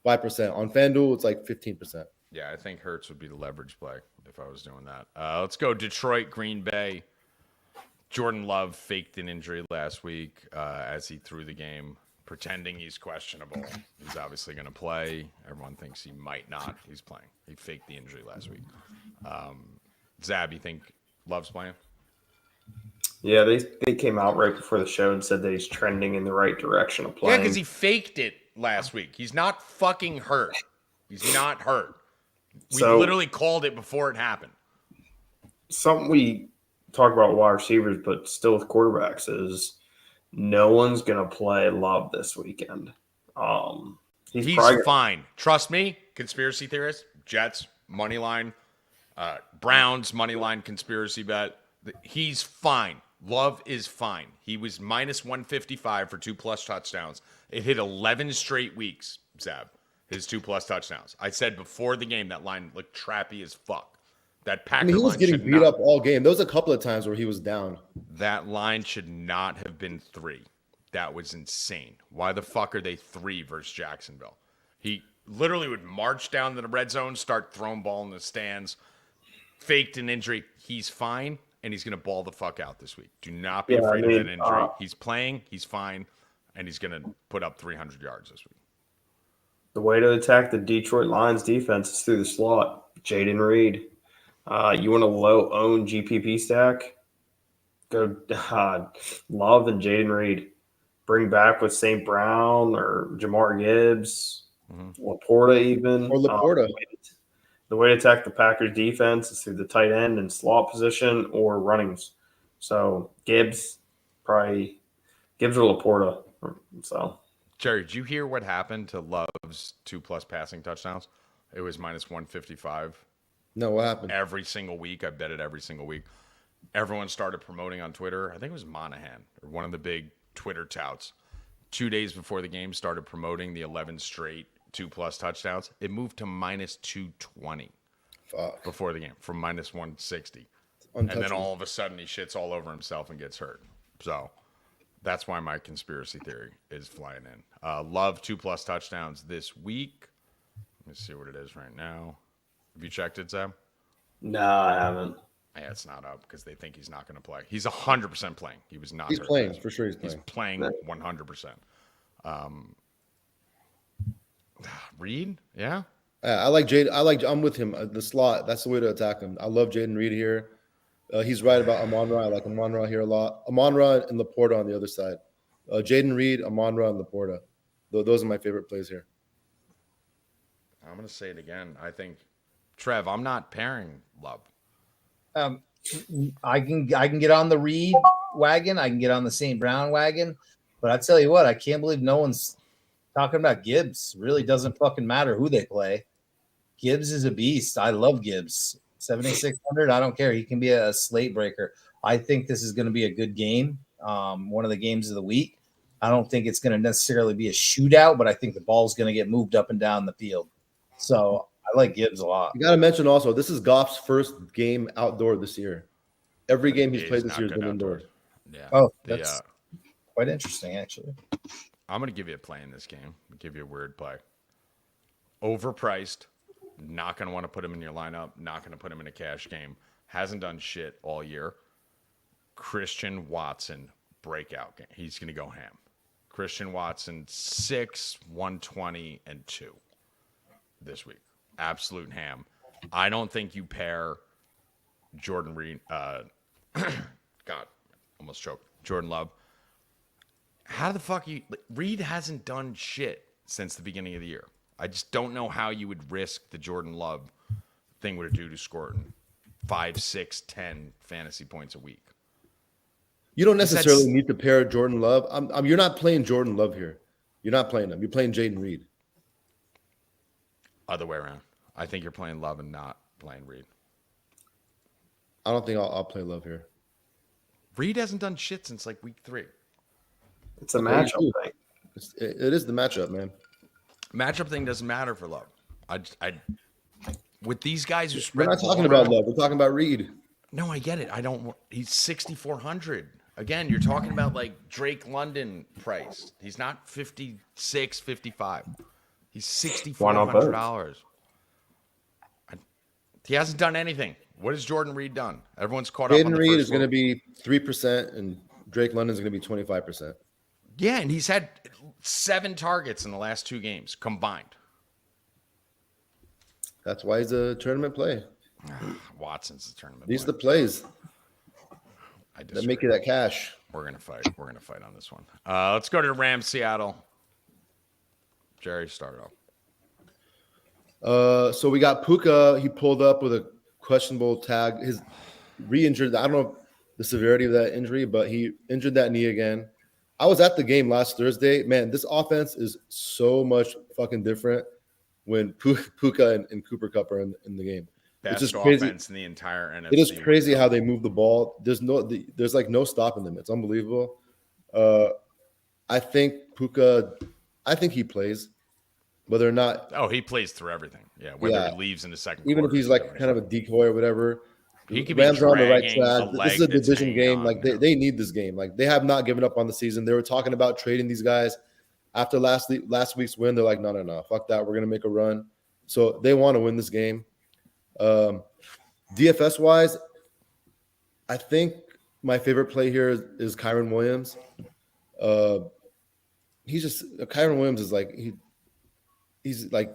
Speaker 4: 5%. On FanDuel, it's like 15%.
Speaker 1: Yeah, I think Hurts would be the leverage play if I was doing that. Let's go Detroit, Green Bay. Jordan Love faked an injury last week as he threw the game, pretending he's questionable. He's obviously going to play. Everyone thinks he might not. He's playing. He faked the injury last week. Zab, you think Love's playing?
Speaker 3: Yeah, they came out right before the show and said that he's trending in the right direction of playing.
Speaker 1: Yeah, because he faked it last week. He's not fucking hurt. He's not hurt. We literally called it before it happened.
Speaker 3: Something we talk about wide receivers, but still with quarterbacks, is no one's going to play Love this weekend. He's
Speaker 1: fine. Trust me, conspiracy theorists, Jets, money line, Browns, money line conspiracy bet. He's fine. Love is fine. He was minus 155 for 2+ touchdowns. It hit 11 straight weeks, Zab, his 2+ touchdowns. I said before the game that line looked trappy as fuck. That Packer
Speaker 4: he was
Speaker 1: line
Speaker 4: getting
Speaker 1: should
Speaker 4: beat
Speaker 1: not,
Speaker 4: up all game. There was a couple of times where he was down.
Speaker 1: That line should not have been 3. That was insane. Why the fuck are they 3 versus Jacksonville? He literally would march down to the red zone, start throwing ball in the stands, faked an injury. He's fine, and he's going to ball the fuck out this week. Do not be afraid of that injury. He's playing, he's fine, and he's going to put up 300 yards this week.
Speaker 3: The way to attack the Detroit Lions defense is through the slot. Jaden Reed. You want a low-owned GPP stack? Go Love and Jaden Reed. Bring back with St. Brown or Jamar Gibbs, Laporta even.
Speaker 4: Or Laporta.
Speaker 3: The way to attack the Packers defense is through the tight end and slot position or runnings. So Gibbs or Laporta. So
Speaker 1: Jerry, did you hear what happened to Love's 2+ passing touchdowns? It was minus 155.
Speaker 4: No, what happened?
Speaker 1: Every single week. I bet it every single week. Everyone started promoting on Twitter. I think it was Monahan, or one of the big Twitter touts. 2 days before the game, started promoting the 11 straight 2+ touchdowns. It moved to minus 220 before the game from minus 160. And then all of a sudden he shits all over himself and gets hurt. So that's why my conspiracy theory is flying in. Love 2+ touchdowns this week. Let me see what it is right now. Have you checked it, Zeb?
Speaker 3: No, I haven't.
Speaker 1: Yeah, it's not up because they think he's not going to play. He's 100% playing. He was not.
Speaker 4: He's playing for sure.
Speaker 1: He's playing 100%. Reed, yeah.
Speaker 4: I like Jade. I'm with him. The slot. That's the way to attack him. I love Jaden Reed here. He's right about Amon-Ra. I like Amon-Ra here a lot. Amon-Ra and Laporta on the other side. Jaden Reed, Amon-Ra, and Laporta. Those are my favorite plays here.
Speaker 1: I'm going to say it again. I think, Trev, I'm not pairing Love.
Speaker 2: I can get on the Reed wagon. I can get on the St. Brown wagon. But I tell you what, I can't believe no one's talking about Gibbs. Really doesn't fucking matter who they play. Gibbs is a beast. I love Gibbs. 7,600. I don't care. He can be a slate breaker. I think this is going to be a good game. One of the games of the week. I don't think it's going to necessarily be a shootout, but I think the ball's going to get moved up and down the field. So I like Gibbs a lot.
Speaker 4: You got to mention also, this is Goff's first game outdoor this year. Every game he's played this year has been indoors.
Speaker 1: Yeah.
Speaker 2: Oh, that's quite interesting, actually.
Speaker 1: I'm going to give you a play in this game. I'll give you a weird play. Overpriced. Not going to want to put him in your lineup. Not going to put him in a cash game. Hasn't done shit all year. Christian Watson breakout game. He's going to go ham. Christian Watson 6, 120, and 2 this week. Absolute ham. I don't think you pair Jordan Reed. God, almost choked. Jordan Love. How the fuck Reed hasn't done shit since the beginning of the year. I just don't know how you would risk the Jordan Love thing would do to scoring 5, 6, 10 fantasy points a week.
Speaker 4: You don't necessarily need to pair Jordan Love. You're not playing Jordan Love here. You're not playing him. You're playing Jaden Reed.
Speaker 1: Other way around. I think you're playing Love and not playing Reed.
Speaker 4: I don't think I'll play Love here.
Speaker 1: Reed hasn't done shit since like week 3.
Speaker 3: It's a matchup thing.
Speaker 4: It is the matchup, man.
Speaker 1: Matchup thing doesn't matter for Love. I with these guys who spread.
Speaker 4: We're not talking about Love. We're talking about Reed.
Speaker 1: No, I get it. He's 6,400. Again, you're talking about like Drake London price. He's not 56, 55. He's $6,400. He hasn't done anything. What has Jordan Reed done? Everyone's caught up on the
Speaker 4: Jaden Reed
Speaker 1: first
Speaker 4: is going to be 3%, and Drake London is going to be 25%.
Speaker 1: Yeah, and he's had 7 targets in the last 2 games combined.
Speaker 4: That's why he's a tournament play.
Speaker 1: Watson's the tournament.
Speaker 4: These are the plays
Speaker 1: I
Speaker 4: that make you that cash.
Speaker 1: We're gonna fight. We're gonna fight on this one. Let's go to the Rams, Seattle. Jerry, start it off.
Speaker 4: So we got Puka. He pulled up with a questionable tag. His re-injured. I don't know the severity of that injury, but he injured that knee again. I was at the game last Thursday. Man, this offense is so much fucking different when Puka and Cooper Kupp are in the game.
Speaker 1: best
Speaker 4: just crazy.
Speaker 1: offense in the entire NFC.
Speaker 4: It is crazy how they move the ball. There's like no stopping them. It's unbelievable. I think Puka, I think he plays, whether or not.
Speaker 1: Oh, he plays through everything. Yeah, whether he leaves in the second
Speaker 4: even
Speaker 1: quarter.
Speaker 4: if he's like kind of a decoy or whatever.
Speaker 1: He could
Speaker 4: Rams
Speaker 1: be
Speaker 4: are on the right
Speaker 1: dragging
Speaker 4: track.
Speaker 1: a
Speaker 4: This is a
Speaker 1: leg that's
Speaker 4: division
Speaker 1: hanging
Speaker 4: game.
Speaker 1: on.
Speaker 4: Like they need this game. Like they have not given up on the season. They were talking about trading these guys after last week's win. They're like, no, fuck that. We're gonna make a run. So they want to win this game. DFS wise, I think my favorite play here is Kyron Williams. Kyron Williams is like he's like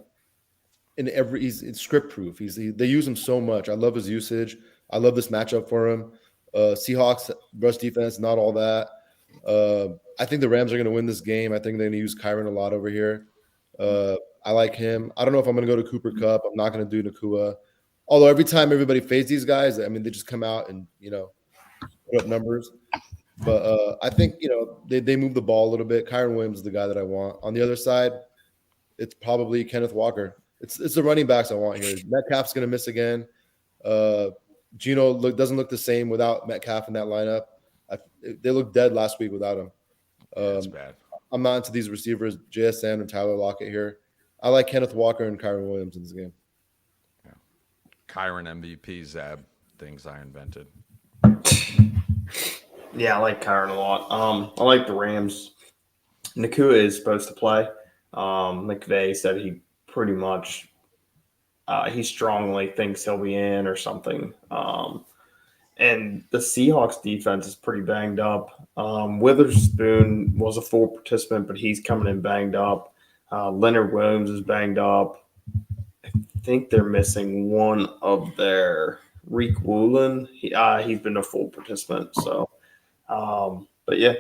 Speaker 4: he's script proof. They use him so much. I love his usage. I love this matchup for him. Seahawks rush defense, not all that. I think the Rams are going to win this game. I think they're going to use Kyron a lot over here. I like him. I don't know if I'm going to go to Cooper Kupp. I'm not going to do Nakua. Although every time everybody fades these guys, I mean, they just come out and, put up numbers. But I think, they move the ball a little bit. Kyron Williams is the guy that I want. On the other side, it's probably Kenneth Walker. It's the running backs I want here. Metcalf's going to miss again. Geno doesn't look the same without Metcalf in that lineup. They looked dead last week without him.
Speaker 1: That's bad.
Speaker 4: I'm not into these receivers, JSN and Tyler Lockett here. I like Kenneth Walker and Kyron Williams in this game.
Speaker 1: Yeah. Kyron MVP, Zab, things I invented.
Speaker 3: Yeah, I like Kyron a lot. I like the Rams. Nakua is supposed to play. McVay said he pretty much he strongly thinks he'll be in or something. And the Seahawks defense is pretty banged up. Witherspoon was a full participant, but he's coming in banged up. Leonard Williams is banged up. I think they're missing one of their Reek Woolen. He's been a full participant. So, but yeah,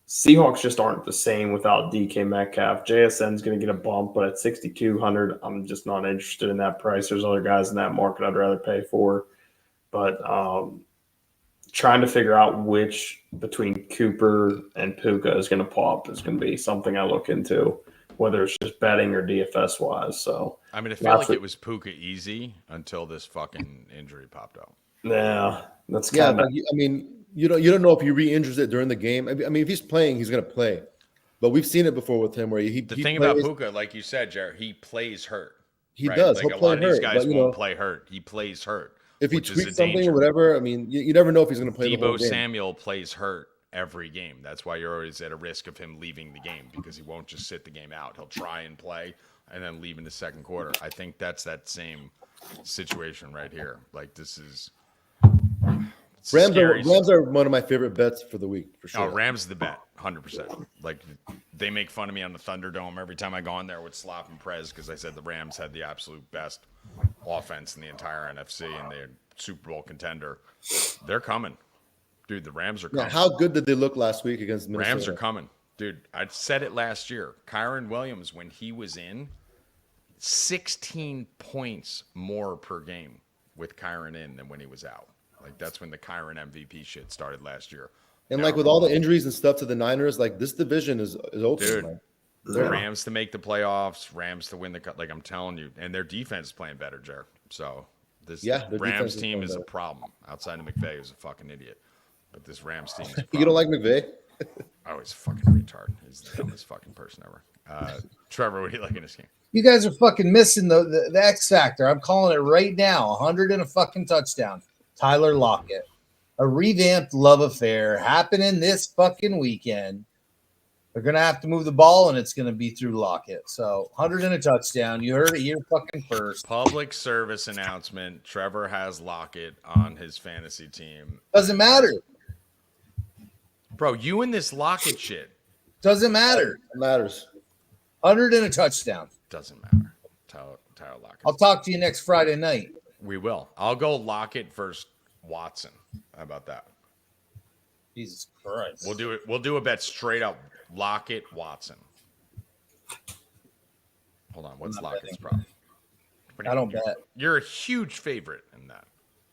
Speaker 3: Seahawks just aren't the same without DK Metcalf. JSN's going to get a bump, but at 6,200, I'm just not interested in that price. There's other guys in that market I'd rather pay for. But trying to figure out which between Cooper and Puka is going to pop is going to be something I look into, whether it's just betting or DFS wise. So
Speaker 1: I mean, I feel like it was Puka easy until this fucking injury popped up.
Speaker 3: Yeah, that's kind of.
Speaker 4: I mean, you don't know if he re-injures it during the game. I mean, if he's playing, he's going to play. But we've seen it before with him where he
Speaker 1: thing about Puka, like you said, Jared, he plays hurt.
Speaker 4: He does.
Speaker 1: Like
Speaker 4: He'll
Speaker 1: a
Speaker 4: play
Speaker 1: lot of these
Speaker 4: hurt,
Speaker 1: guys
Speaker 4: but,
Speaker 1: won't play hurt. He plays hurt.
Speaker 4: If he tweaks something or whatever, I mean, you never know if he's going to play the whole game.
Speaker 1: Debo Samuel plays hurt every game. That's why you're always at a risk of him leaving the game because he won't just sit the game out. He'll try and play and then leave in the second quarter. I think that's that same situation right here. Like this is
Speaker 4: Rams are one of my favorite bets for the week for sure.
Speaker 1: Oh, Rams the bet, 100%. Like they make fun of me on the Thunderdome every time I go on there with Slop and Prez because I said the Rams had the absolute best offense in the entire NFC and they're Super Bowl contender. They're coming. Dude, the Rams are coming.
Speaker 4: Now, how good did they look last week against Minnesota?
Speaker 1: Rams are coming. Dude, I said it last year. Kyron Williams, when he was in, 16 points more per game with Kyron in than when he was out. Like, that's when the Kyron MVP shit started last year.
Speaker 4: And, like, with all the injuries and stuff to the Niners, like, this division is open.
Speaker 1: Dude, the Rams to make the playoffs, Rams to win the – like, I'm telling you. And their defense is playing better, Jared. So, this Rams team is a problem. Outside of McVay, who's a fucking idiot. But this Rams team is a problem.
Speaker 4: You don't like McVay?
Speaker 1: Oh, he's a fucking retard. He's the dumbest fucking person ever. Trevor, what do you like in this game?
Speaker 2: You guys are fucking missing the X factor. I'm calling it right now. 100 and a fucking touchdown. Tyler Lockett. A revamped love affair happening this fucking weekend. They're going to have to move the ball, and it's going to be through Lockett. So 100 and a touchdown. You heard it here fucking first.
Speaker 1: Public service announcement. Trevor has Lockett on his fantasy team.
Speaker 2: Doesn't matter.
Speaker 1: Bro, you and this Lockett shit.
Speaker 2: Doesn't matter.
Speaker 4: It matters.
Speaker 2: 100 and a touchdown.
Speaker 1: Doesn't matter. Tyler Lockett.
Speaker 2: I'll talk to you next Friday night.
Speaker 1: We will. I'll go Lockett versus Watson. How about that?
Speaker 2: Jesus Christ.
Speaker 1: We'll do it. We'll do a bet straight up. Lockett, Watson. Hold on. What's Lockett's problem?
Speaker 2: I don't bet.
Speaker 1: You're a huge favorite in that.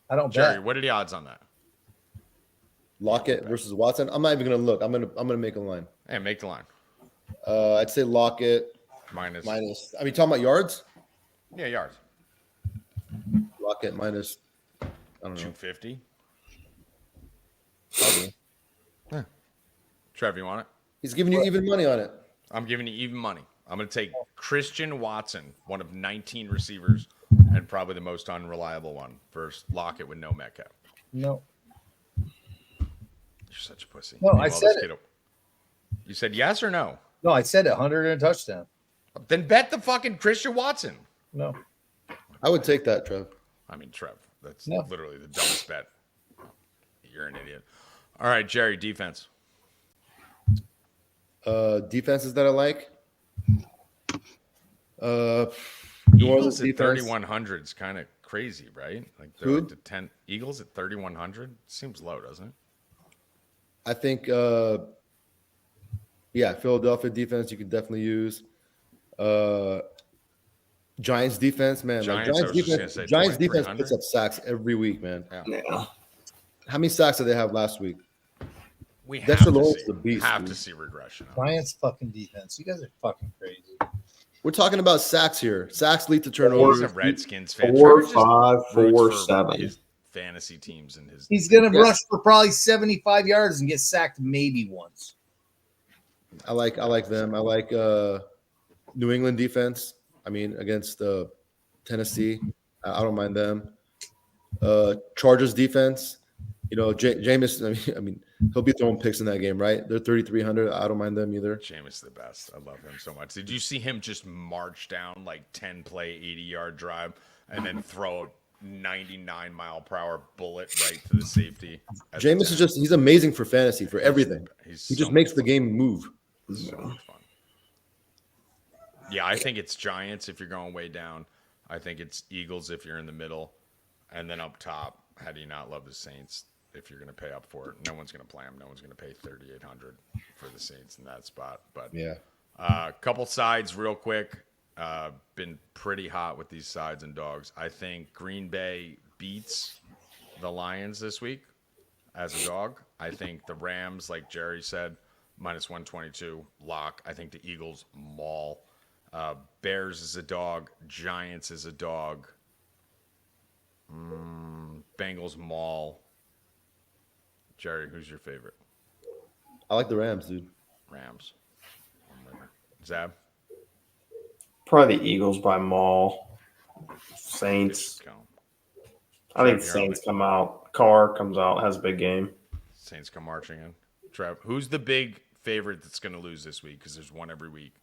Speaker 2: I don't
Speaker 1: Jerry,
Speaker 2: bet.
Speaker 1: what are the odds on that?
Speaker 4: Lockett versus Watson. I'm not even gonna look. I'm gonna make a line.
Speaker 1: Hey, make the line.
Speaker 4: I'd say Lockett
Speaker 1: Minus.
Speaker 4: I mean, talking about yards.
Speaker 1: Yeah, yards.
Speaker 4: Lockett minus, I don't know.
Speaker 1: 250.
Speaker 4: Probably.
Speaker 1: Yeah. Trev, you want it?
Speaker 4: He's giving you even money on it.
Speaker 1: I'm giving you even money. I'm going to take Christian Watson, one of 19 receivers, and probably the most unreliable one, versus Lockett with no Metcalf.
Speaker 2: No.
Speaker 1: You're such a pussy.
Speaker 2: No, I said it.
Speaker 1: You said yes or no?
Speaker 2: No, I said 100 and a touchdown.
Speaker 1: Then bet the fucking Christian Watson.
Speaker 2: No.
Speaker 4: I would take that, Trev.
Speaker 1: I mean, Trev, that's
Speaker 2: No.
Speaker 1: literally the dumbest bet. You're an idiot. All right, Jerry, defense.
Speaker 4: Defenses that I like.
Speaker 1: Eagles at 3,100 is kind of crazy, right? Like they're like the 10 Eagles at 3,100 seems low, doesn't it?
Speaker 4: I think, Philadelphia defense you could definitely use. Giants defense, man. Giants defense picks up sacks every week, man.
Speaker 3: Yeah.
Speaker 4: How many sacks did they have last week?
Speaker 1: We have
Speaker 4: Dexter
Speaker 1: to
Speaker 4: Lawrence
Speaker 1: see,
Speaker 4: is a beast,
Speaker 1: have
Speaker 4: dude.
Speaker 1: to see regression.
Speaker 2: Giants fucking defense. You guys are fucking crazy.
Speaker 4: We're talking about sacks here. Sacks lead to
Speaker 1: He's
Speaker 4: turnovers.
Speaker 1: a Redskins fan.
Speaker 3: 4,
Speaker 1: Trevor just
Speaker 3: 5,
Speaker 1: roots
Speaker 3: 4,
Speaker 1: for
Speaker 3: 7.
Speaker 1: his fantasy teams and his.
Speaker 2: He's going to rush for probably 75 yards and get sacked maybe once.
Speaker 4: I like them. I like New England defense. I mean, against Tennessee, I don't mind them. Chargers defense. You know, Jameis. I mean, he'll be throwing picks in that game, right? They're 3,300. I don't mind them either.
Speaker 1: Jameis the best. I love him so much. Did you see him just march down like 10-play, 80-yard drive and then throw a 99-mile-per-hour bullet right to the safety?
Speaker 4: Jameis he's amazing for fantasy, for everything. He just makes the game move.
Speaker 1: So much fun. Yeah, I think it's Giants if you're going way down. I think it's Eagles if you're in the middle. And then up top, how do you not love the Saints if you're going to pay up for it? No one's going to play them. No one's going to pay $3,800 for the Saints in that spot. But
Speaker 4: yeah,
Speaker 1: couple sides real quick. Been pretty hot with these sides and dogs. I think Green Bay beats the Lions this week as a dog. I think the Rams, like Jerry said, minus 122 lock. I think the Eagles maul. Bears is a dog. Giants is a dog. Bengals maul. Jerry, who's your favorite?
Speaker 4: I like the Rams, dude.
Speaker 1: Rams. Zab?
Speaker 3: Probably the Eagles by maul. Saints. I think Saints come out. Carr comes out, has a big game.
Speaker 1: Saints come marching in. Trev, who's the big favorite that's going to lose this week? Because there's one every week.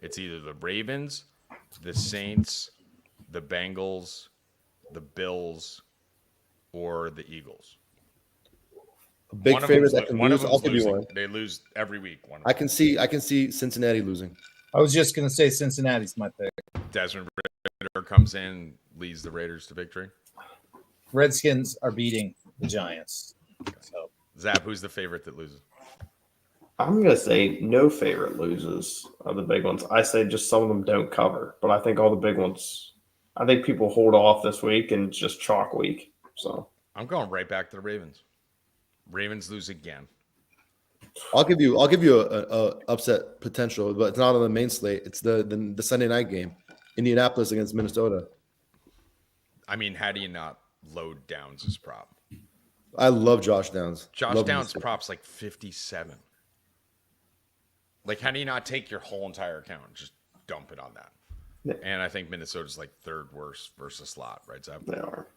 Speaker 1: It's either the Ravens, the Saints, the Bengals, the Bills, or the Eagles.
Speaker 4: A big favorite that can lose. I'll give you one.
Speaker 1: They lose every week.
Speaker 4: I can see Cincinnati losing.
Speaker 2: I was just going to say Cincinnati's my pick.
Speaker 1: Desmond Ridder comes in, leads the Raiders to victory.
Speaker 2: Redskins are beating the Giants. So,
Speaker 1: Zap, who's the favorite that loses?
Speaker 3: I'm going to say no favorite loses of the big ones. I say just some of them don't cover, but I think all the big ones, I think people hold off this week and it's just chalk week. So
Speaker 1: I'm going right back to the Ravens. Ravens lose again.
Speaker 4: I'll give you a upset potential, but it's not on the main slate. It's the Sunday night game, Indianapolis against Minnesota.
Speaker 1: I mean, how do you not load Downs as prop?
Speaker 4: I love Josh Downs.
Speaker 1: Josh Downs prop's like 57. Like, how do you not take your whole entire account and just dump it on that?
Speaker 3: Yeah.
Speaker 1: And I think Minnesota's like third worst versus slot, right, Zab?
Speaker 3: they are.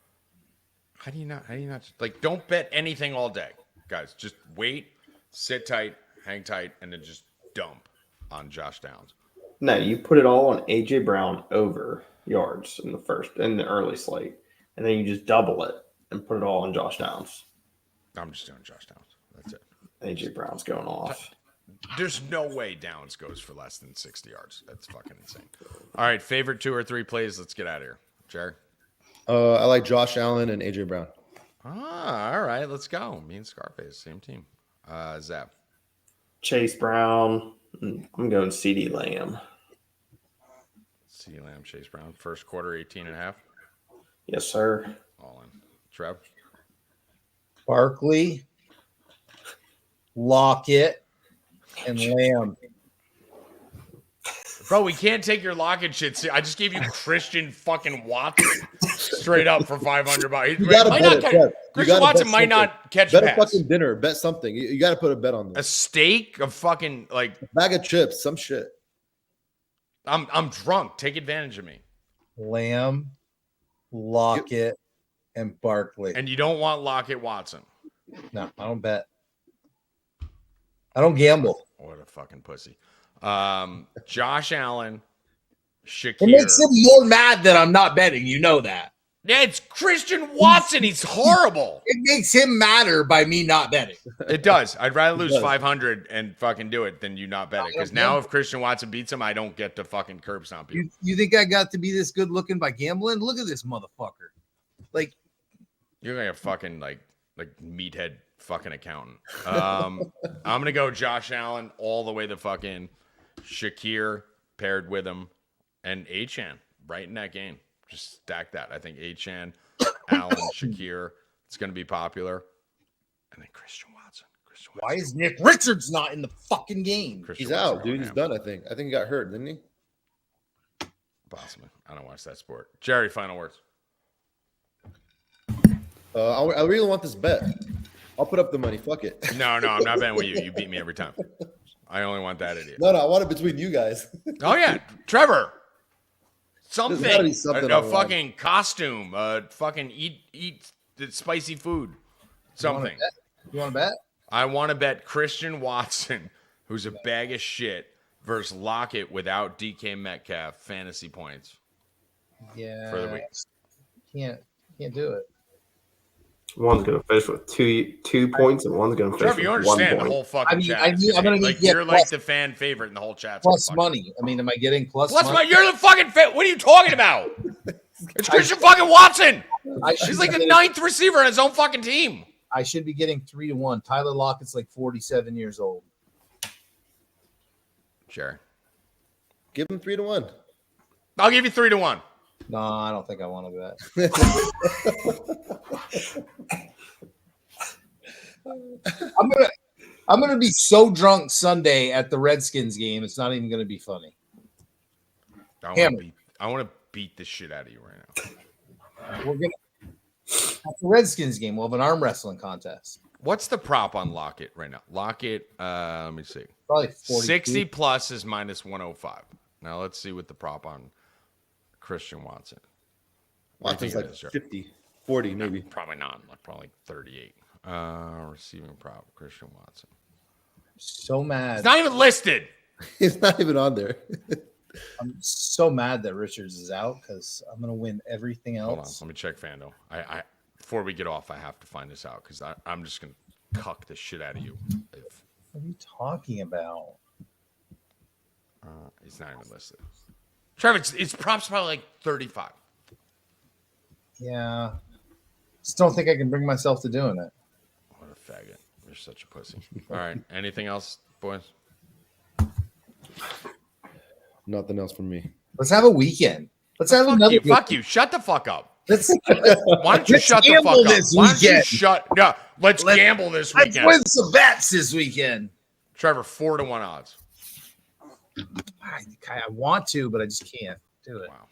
Speaker 1: How do you not like, don't bet anything all day, guys. Just wait, sit tight, hang tight, and then just dump on Josh Downs.
Speaker 3: No, you put it all on AJ Brown over yards in the early slate, and then you just double it and put it all on Josh Downs.
Speaker 1: I'm just doing Josh Downs. That's it.
Speaker 3: AJ Brown's going off.
Speaker 1: There's no way Downs goes for less than 60 yards. That's fucking insane. All right, favorite 2 or 3 plays. Let's get out of here. Jerry?
Speaker 4: I like Josh Allen and AJ Brown.
Speaker 1: All right, let's go. Me and Scarface, same team. Zap?
Speaker 3: Chase Brown. I'm going CD Lamb.
Speaker 1: CeeDee Lamb, Chase Brown. First quarter, 18.5.
Speaker 3: Yes, sir.
Speaker 1: All in. Trev?
Speaker 2: Barkley, Lockett, and Lamb.
Speaker 1: Bro, we can't take your Lockett shit. I just gave you Christian fucking Watson. straight up for $500.
Speaker 4: You gotta bet it, Trev.
Speaker 1: Christian Watson might not catch
Speaker 4: bet
Speaker 1: pass.
Speaker 4: a fucking dinner. Bet something. You got to put a bet on
Speaker 1: A
Speaker 4: this.
Speaker 1: steak, a fucking like
Speaker 4: Bag of chips, some shit.
Speaker 1: I'm drunk. Take advantage of me.
Speaker 2: Lamb, Lockett, and Barkley.
Speaker 1: And you don't want Lockett Watson.
Speaker 2: No, I don't bet. I don't gamble.
Speaker 1: What a fucking pussy. Josh Allen, Shakir.
Speaker 2: It makes him more mad that I'm not betting. You know that.
Speaker 1: Yeah, it's Christian Watson. He's horrible.
Speaker 2: It makes him madder by me not betting.
Speaker 1: It does. I'd rather lose 500 and fucking do it than you not bet it. Because now if Christian Watson beats him, I don't get to fucking curb stomp you.
Speaker 2: You think I got to be this good looking by gambling? Look at this motherfucker. Like,
Speaker 1: you're like a fucking like meathead fucking accountant. I'm gonna go Josh Allen all the way to fucking Shakir paired with him and Achan right in that game. Just stack that. I think Achan, Allen, Shakir. It's gonna be popular. And then Christian Watson.
Speaker 2: why is Nick Richards not in the fucking game?
Speaker 1: Christian
Speaker 4: He's
Speaker 1: Watson
Speaker 4: out, dude. He's done. I think he got hurt, didn't he?
Speaker 1: Possibly. I don't watch that sport. Jerry, final words.
Speaker 4: I really want this bet. I'll put up the money. Fuck it.
Speaker 1: No, I'm not betting with you. You beat me every time. I only want that idiot.
Speaker 4: No, I want it between you guys.
Speaker 1: Oh yeah, Trevor.
Speaker 4: There's gotta be
Speaker 1: Something.
Speaker 4: something
Speaker 1: A
Speaker 4: I want.
Speaker 1: fucking costume. Fucking eat the spicy food. Something.
Speaker 2: You want to bet?
Speaker 1: I want to bet Christian Watson, who's a bag of shit, versus Lockett without DK Metcalf fantasy points.
Speaker 2: Yeah.
Speaker 1: For the week.
Speaker 2: Can't do it.
Speaker 3: One's gonna finish with two points, and one's gonna finish
Speaker 1: Trevor,
Speaker 3: with
Speaker 1: you
Speaker 3: 1
Speaker 1: understand the
Speaker 3: point.
Speaker 1: whole fucking chat.
Speaker 2: I'm gonna need
Speaker 1: you're like the fan favorite in the whole chat.
Speaker 2: Plus money. I mean, am I getting plus money?
Speaker 1: money? You're the fucking fan. What are you talking about? It's Christian fucking Watson. He's like the ninth receiver on his own fucking team.
Speaker 2: I should be getting 3-1. Tyler Lockett's like 47 years old.
Speaker 1: Sure.
Speaker 4: Give him 3-1.
Speaker 1: I'll give you 3-1.
Speaker 2: No, I don't think I want to bet. I'm gonna be so drunk Sunday at the Redskins game. It's not even gonna be funny.
Speaker 1: I want to beat the shit out of you right now.
Speaker 2: We're gonna at the Redskins game. We'll have an arm wrestling contest.
Speaker 1: What's the prop on Lockett right now? Lockett, let me see.
Speaker 2: Probably 42.
Speaker 1: 60 plus is minus 105. Now let's see what the prop on Christian Watson. What do you
Speaker 4: Watson's
Speaker 1: think
Speaker 4: like
Speaker 1: it is, Joe?
Speaker 4: 50, 40 maybe.
Speaker 1: Probably not. Probably 38. Receiving prop, Christian Watson.
Speaker 2: So mad.
Speaker 1: It's not even listed.
Speaker 4: It's not even on there.
Speaker 2: I'm so mad that Richards is out because I'm gonna win everything else.
Speaker 1: Hold on. Let me check Fando. I before we get off, I have to find this out because I'm just going to cuck the shit out of you.
Speaker 2: What are you talking about?
Speaker 1: It's not even listed. Trevor, it's props probably like 35.
Speaker 2: Yeah. Just don't think I can bring myself to doing it.
Speaker 1: What a faggot. You're such a pussy. All right. Anything else, boys?
Speaker 4: Nothing else from me.
Speaker 2: Let's have a weekend. Let's have another.
Speaker 1: Fuck you. Shut the fuck up.
Speaker 2: Let's
Speaker 1: Why don't you shut the fuck up?
Speaker 2: this
Speaker 1: Why don't you
Speaker 2: weekend.
Speaker 1: shut? No, let's gamble this
Speaker 2: let's
Speaker 1: weekend.
Speaker 2: win some bets this weekend.
Speaker 1: Trevor, 4-1 odds.
Speaker 2: I want to, but I just can't do it.
Speaker 1: Wow.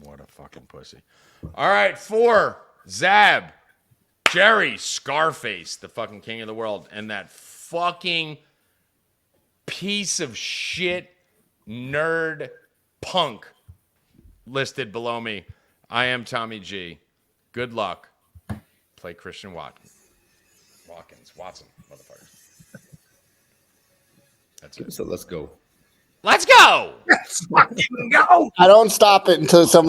Speaker 1: What a fucking pussy. All right, 4, Zab, Jerry, Scarface, the fucking king of the world, and that fucking piece of shit nerd punk listed below me. I am Tommy G. Good luck. Play Christian Watson, motherfuckers. That's it.
Speaker 4: So let's go.
Speaker 1: Let's go.
Speaker 2: Let's fucking go.
Speaker 5: I don't stop it until someone